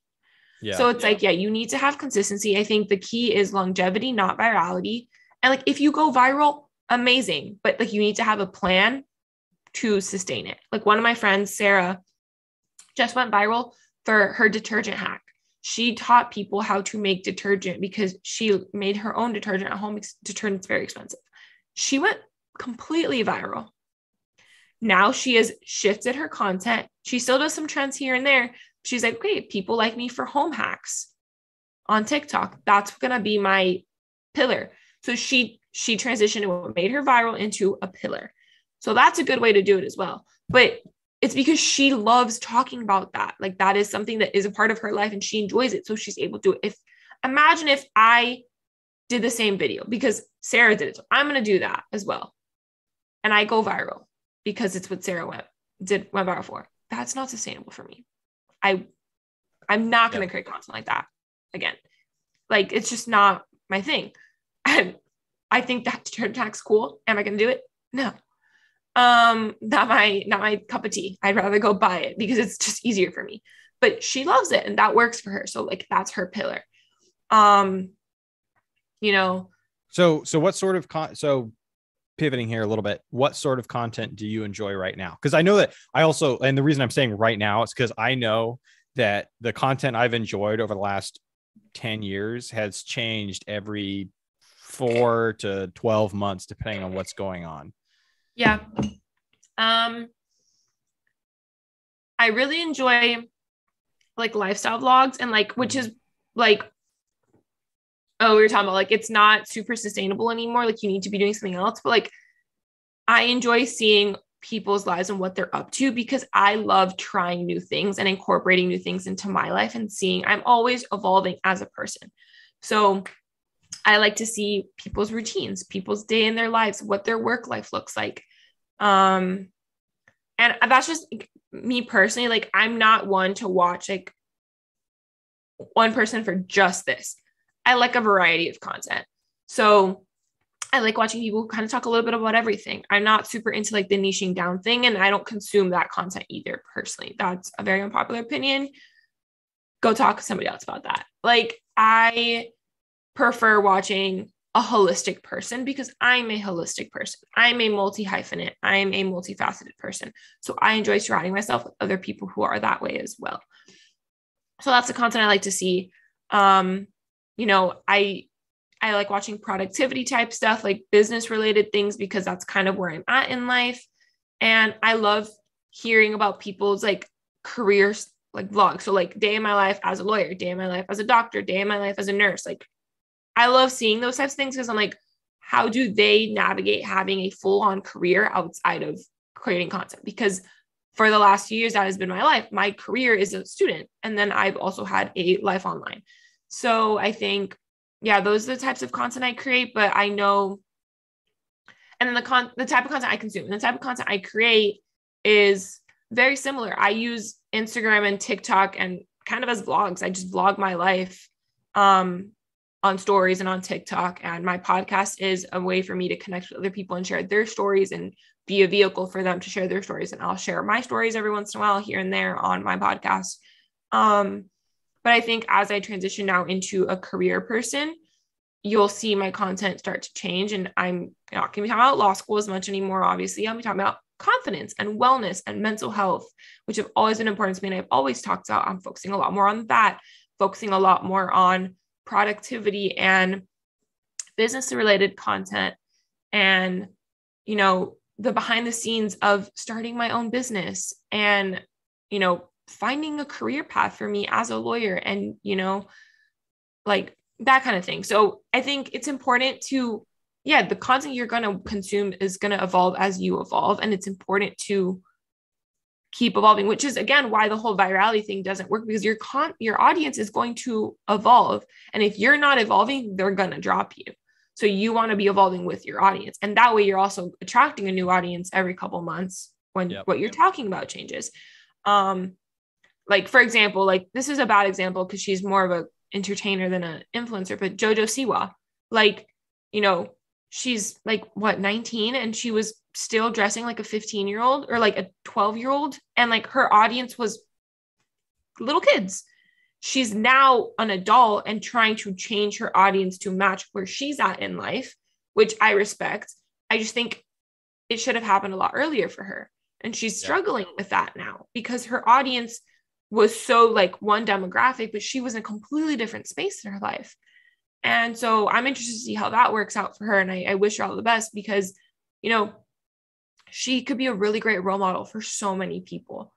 Yeah. So it's like, you need to have consistency. I think the key is longevity, not virality. And like, if you go viral, amazing. But like, you need to have a plan to sustain it. Like one of my friends, Sarah, just went viral for her detergent hack. She taught people how to make detergent because she made her own detergent at home. Detergent's very expensive. She went completely viral. Now she has shifted her content. She still does some trends here and there. She's like, okay, people like me for home hacks on TikTok. That's going to be my pillar. So she transitioned what made her viral into a pillar. So that's a good way to do it as well. But it's because she loves talking about that. Like that is something that is a part of her life and she enjoys it. So she's able to do it. Imagine if I did the same video because Sarah did it. So I'm going to do that as well. And I go viral because it's what Sarah went viral for. That's not sustainable for me. I'm not going to create content like that again. Like, it's just not my thing. And I think that detergent hack's cool. Am I going to do it? No. Not my cup of tea. I'd rather go buy it because it's just easier for me. But she loves it and that works for her. So like, that's her pillar. So what sort of pivoting here a little bit, what sort of content do you enjoy right now? Because I know that and the reason I'm saying right now is because I know that the content I've enjoyed over the last 10 years has changed every 4 to 12 months, depending on what's going on. Yeah. I really enjoy like lifestyle vlogs and like, which is like, oh, we were talking about like, it's not super sustainable anymore. Like you need to be doing something else. But like, I enjoy seeing people's lives and what they're up to because I love trying new things and incorporating new things into my life and seeing I'm always evolving as a person. So I like to see people's routines, people's day in their lives, what their work life looks like. And that's just me personally. Like, I'm not one to watch like one person for just this. I like a variety of content. So I like watching people kind of talk a little bit about everything. I'm not super into like the niching down thing, and I don't consume that content either personally. That's a very unpopular opinion. Go talk to somebody else about that. Like, I prefer watching a holistic person because I'm a holistic person. I'm a multi-hyphenate. I'm a multifaceted person. So I enjoy surrounding myself with other people who are that way as well. So that's the content I like to see. You know, I like watching productivity type stuff, like business related things, because that's kind of where I'm at in life. And I love hearing about people's like careers, like vlogs. So like day in my life as a lawyer, day in my life as a doctor, day in my life as a nurse. Like I love seeing those types of things because I'm like, how do they navigate having a full on career outside of creating content? Because for the last few years, that has been my life. My career is a student. And then I've also had a life online. So I think, yeah, those are the types of content I create, but I know, and then the type of content I consume and the type of content I create is very similar. I use Instagram and TikTok and kind of as vlogs. I just vlog my life on stories and on TikTok. And my podcast is a way for me to connect with other people and share their stories and be a vehicle for them to share their stories. And I'll share my stories every once in a while here and there on my podcast. But I think as I transition now into a career person, you'll see my content start to change. And I'm not going to be talking about law school as much anymore. Obviously, I'll be talking about confidence and wellness and mental health, which have always been important to me. And I've always talked about, I'm focusing a lot more on that, focusing a lot more on productivity and business related content. And, you know, the behind the scenes of starting my own business and, you know, finding a career path for me as a lawyer and, you know, like that kind of thing. So I think it's important to, yeah, the content you're going to consume is going to evolve as you evolve. And it's important to keep evolving, which is again, why the whole virality thing doesn't work, because your audience is going to evolve. And if you're not evolving, they're going to drop you. So you want to be evolving with your audience. And that way you're also attracting a new audience every couple months when what you're talking about changes. Like, for example, like this is a bad example because she's more of a entertainer than an influencer, but Jojo Siwa, like, you know, she's like what, 19, and she was still dressing like a 15-year-old or like a 12-year-old, and like her audience was little kids. She's now an adult and trying to change her audience to match where she's at in life, which I respect. I just think it should have happened a lot earlier for her, and she's struggling with that now because her audience was so like one demographic, but she was in a completely different space in her life. And so I'm interested to see how that works out for her. And I wish her all the best because, you know, she could be a really great role model for so many people,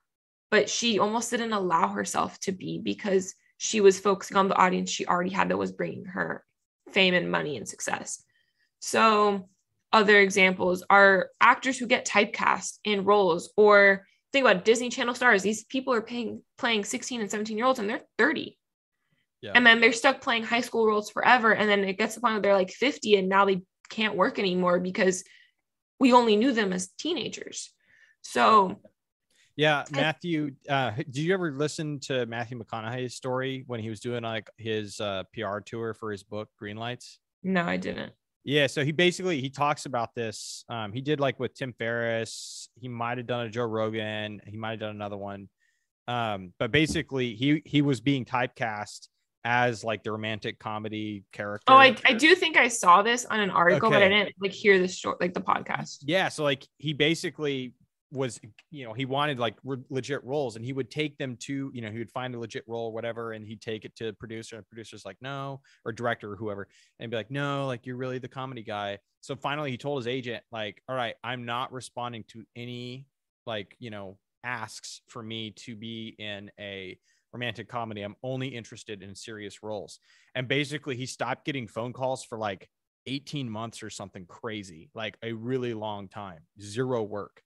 but she almost didn't allow herself to be because she was focusing on the audience she already had that was bringing her fame and money and success. So other examples are actors who get typecast in roles, or think about Disney Channel stars. These people are playing 16 and 17-year-olds and they're 30. Yeah. And then they're stuck playing high school roles forever. And then it gets to the point where they're like 50 and now they can't work anymore because we only knew them as teenagers. So yeah, Matthew, did you ever listen to Matthew McConaughey's story when he was doing like his PR tour for his book, Green Lights? No, I didn't. Yeah, so he talks about this. He did like with Tim Ferriss. He might have done a Joe Rogan. He might have done another one. But basically, he was being typecast as like the romantic comedy character. Oh, I do think I saw this on an article, but I didn't like hear the story, like the podcast. Yeah, so like he basically was, you know, he wanted like legit roles, and he would take them to, you know, he would find a legit role or whatever, and he'd take it to producer, and producer's like, no, or director or whoever, and be like, no, like you're really the comedy guy. So finally he told his agent, like, all right, I'm not responding to any like, you know, asks for me to be in a romantic comedy. I'm only interested in serious roles. And basically he stopped getting phone calls for like 18 months or something crazy, like a really long time, zero work.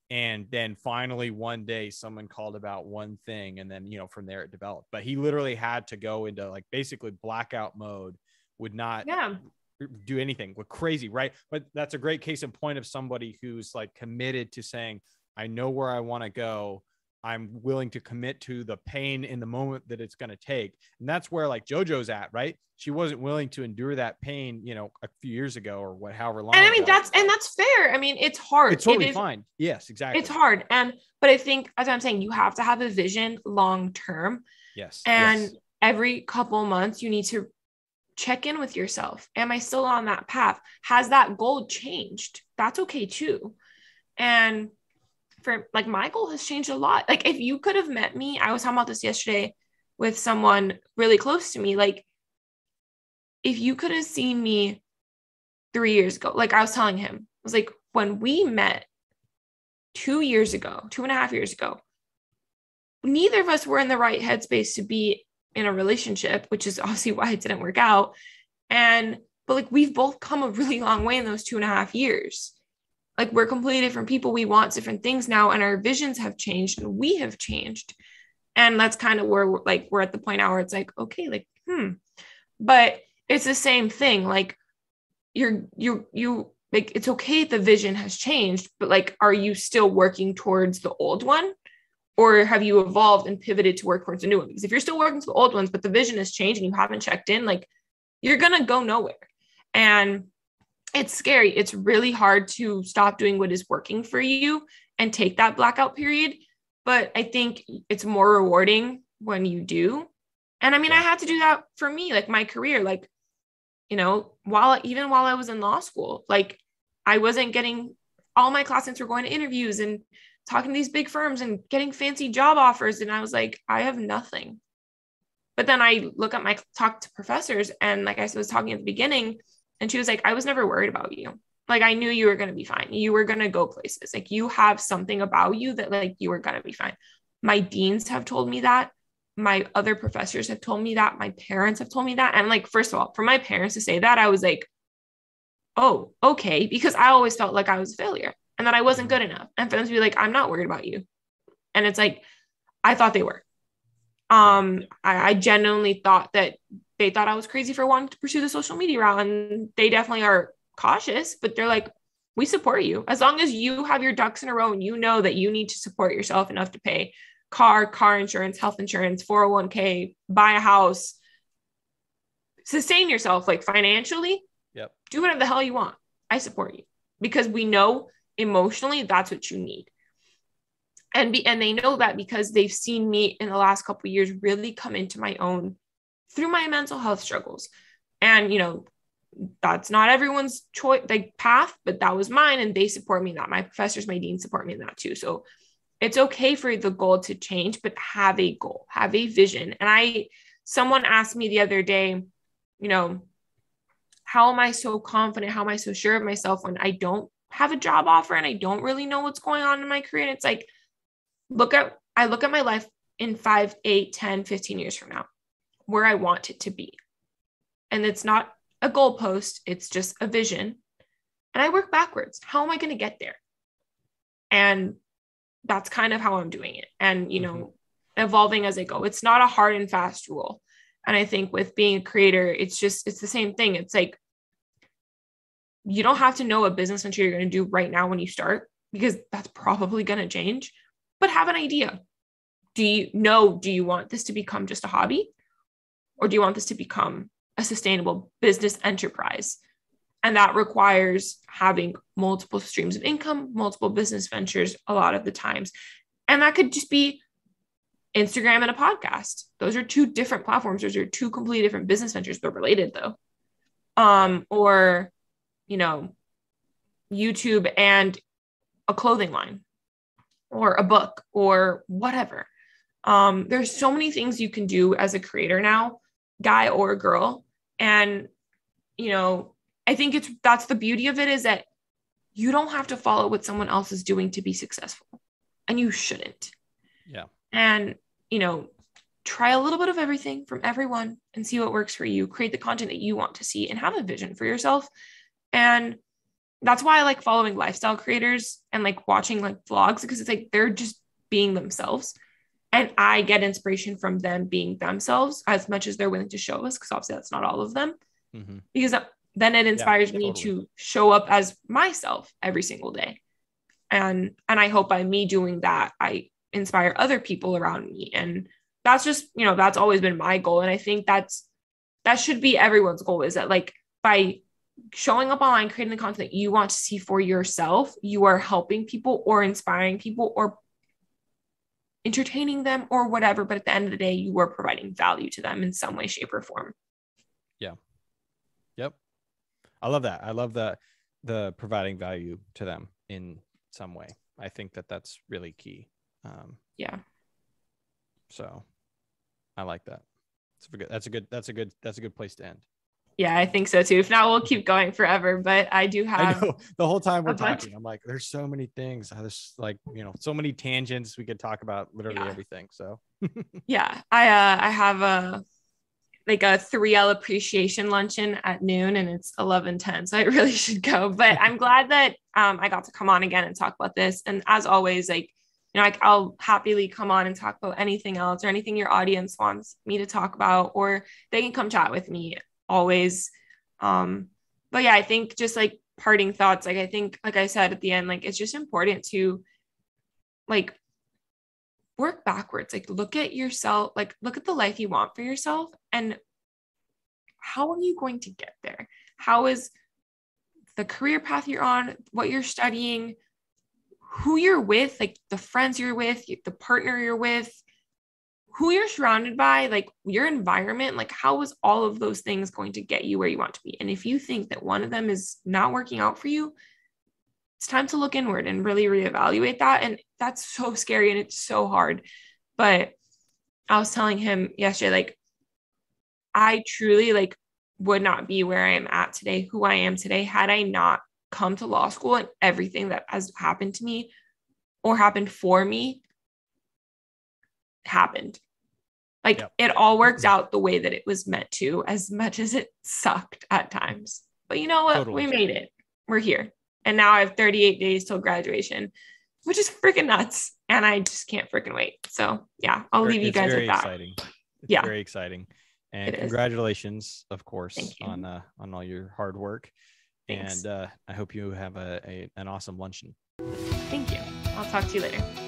And then finally one day someone called about one thing, and then, from there it developed. But he literally had to go into like basically blackout mode, would not do anything, with crazy, right? But that's a great case in point of somebody who's like committed to saying, I know where I want to go. I'm willing to commit to the pain in the moment that it's going to take. And that's where like JoJo's at, right? She wasn't willing to endure that pain, a few years ago or however long. And I mean, that's fair. I mean, it's hard. It's totally fine. Yes, exactly. It's hard. But I think, as I'm saying, you have to have a vision long-term. Yes. And every couple months you need to check in with yourself. Am I still on that path? Has that goal changed? That's okay too. And for like, my goal has changed a lot. Like, if you could have met me, I was talking about this yesterday with someone really close to me. Like, if you could have seen me 3 years ago, like I was telling him, I was like, when we met 2.5 years ago, neither of us were in the right headspace to be in a relationship, which is obviously why it didn't work out. But like, we've both come a really long way in those 2.5 years. Like, we're completely different people. We want different things now, and our visions have changed and we have changed. And that's kind of where we're at the point now where it's like, okay, like, but it's the same thing. Like, you like, it's okay. The vision has changed, but like, are you still working towards the old one, or have you evolved and pivoted to work towards the new one? Because if you're still working to the old ones, but the vision has changed and you haven't checked in, like, you're going to go nowhere. And it's scary. It's really hard to stop doing what is working for you and take that blackout period. But I think it's more rewarding when you do. And I mean, I had to do that for me, like my career, like, while I was in law school, like, I wasn't getting, all my classmates were going to interviews and talking to these big firms and getting fancy job offers. And I was like, I have nothing. But then I talk to professors, and like I was talking at the beginning, and she was like, I was never worried about you. Like, I knew you were going to be fine. You were going to go places. Like, you have something about you that like, you were going to be fine. My deans have told me that. My other professors have told me that. My parents have told me that. And like, first of all, for my parents to say that, I was like, oh, okay. Because I always felt like I was a failure and that I wasn't good enough. And for them to be like, I'm not worried about you. And it's like, I thought they were. I genuinely thought that they thought I was crazy for wanting to pursue the social media route. And they definitely are cautious, but they're like, we support you. As long as you have your ducks in a row and you know that you need to support yourself enough to pay car insurance, health insurance, 401k, buy a house, sustain yourself like financially, do whatever the hell you want. I support you, because we know emotionally that's what you need. And they know that because they've seen me in the last couple of years really come into my own through my mental health struggles. And, that's not everyone's choice, like path, but that was mine. And they support me in that. My professors, my deans support me in that too. So it's okay for the goal to change, but have a goal, have a vision. And someone asked me the other day, how am I so confident? How am I so sure of myself when I don't have a job offer and I don't really know what's going on in my career? And it's like, I look at my life in 5, 8, 10, 15 years from now, where I want it to be. And it's not a goalpost, it's just a vision. And I work backwards. How am I going to get there? And that's kind of how I'm doing it. And, evolving as I go. It's not a hard and fast rule. And I think with being a creator, it's the same thing. It's like, you don't have to know a business venture you're going to do right now when you start, because that's probably going to change, but have an idea. Do you want this to become just a hobby, or do you want this to become a sustainable business enterprise? And that requires having multiple streams of income, multiple business ventures a lot of the times. And that could just be Instagram and a podcast. Those are two different platforms. Those are two completely different business ventures. They're related though. Or, YouTube and a clothing line or a book or whatever. There's so many things you can do as a creator now, guy or girl. And, I think that's the beauty of it, is that you don't have to follow what someone else is doing to be successful. and you shouldn't. Yeah. And, you know, try a little bit of everything from everyone and see what works for you. Create the content that you want to see and have a vision for yourself. And that's why I like following lifestyle creators and like watching like vlogs, because it's like they're just being themselves. And I get inspiration from them being themselves as much as they're willing to show us, because obviously that's not all of them. Mm-hmm. Because then it inspires me to show up as myself every single day. And I hope by me doing that, I inspire other people around me. And that's just, you know, that's always been my goal. And I think that should be everyone's goal, is that like by showing up online, creating the content that you want to see for yourself, you are helping people or inspiring people or entertaining them or whatever. But at the end of the day, you are providing value to them in some way, shape, or form. Yeah. Yep. I love that. I love the providing value to them in some way. I think that that's really key. Yeah. So I like that. That's a good place to end. Yeah, I think so too. If not, we'll keep going forever. But I do have. I know, the whole time we're talking, I'm like, there's so many things. There's like, you know, so many tangents. We could talk about literally everything. So yeah, I have a 3L appreciation luncheon at noon, and it's 11:10, so I really should go. But I'm glad that I got to come on again and talk about this. And as always, like, you know, I'll happily come on and talk about anything else or anything your audience wants me to talk about, or they can come chat with me always. But yeah, I think just like parting thoughts, like I think, like I said at the end, like it's just important to like work backwards, like look at yourself, like look at the life you want for yourself, and how are you going to get there? How is the career path you're on, what you're studying, who you're with, like the friends you're with, the partner you're with, who you're surrounded by, like your environment, like how is all of those things going to get you where you want to be? And if you think that one of them is not working out for you, it's time to look inward and really reevaluate that. And that's so scary and it's so hard. But I was telling him yesterday, like I truly like would not be where I am at today, who I am today, had I not come to law school and everything that has happened to me or happened for me happened. Like it all works out the way that it was meant to, as much as it sucked at times. But you know what? Totally. We made it. We're here. And now I have 38 days till graduation, which is freaking nuts. And I just can't freaking wait. So yeah, I'll leave you guys with that. Exciting. It's very exciting. And congratulations, of course, on all your hard work. Thanks. And I hope you have an awesome luncheon. Thank you. I'll talk to you later.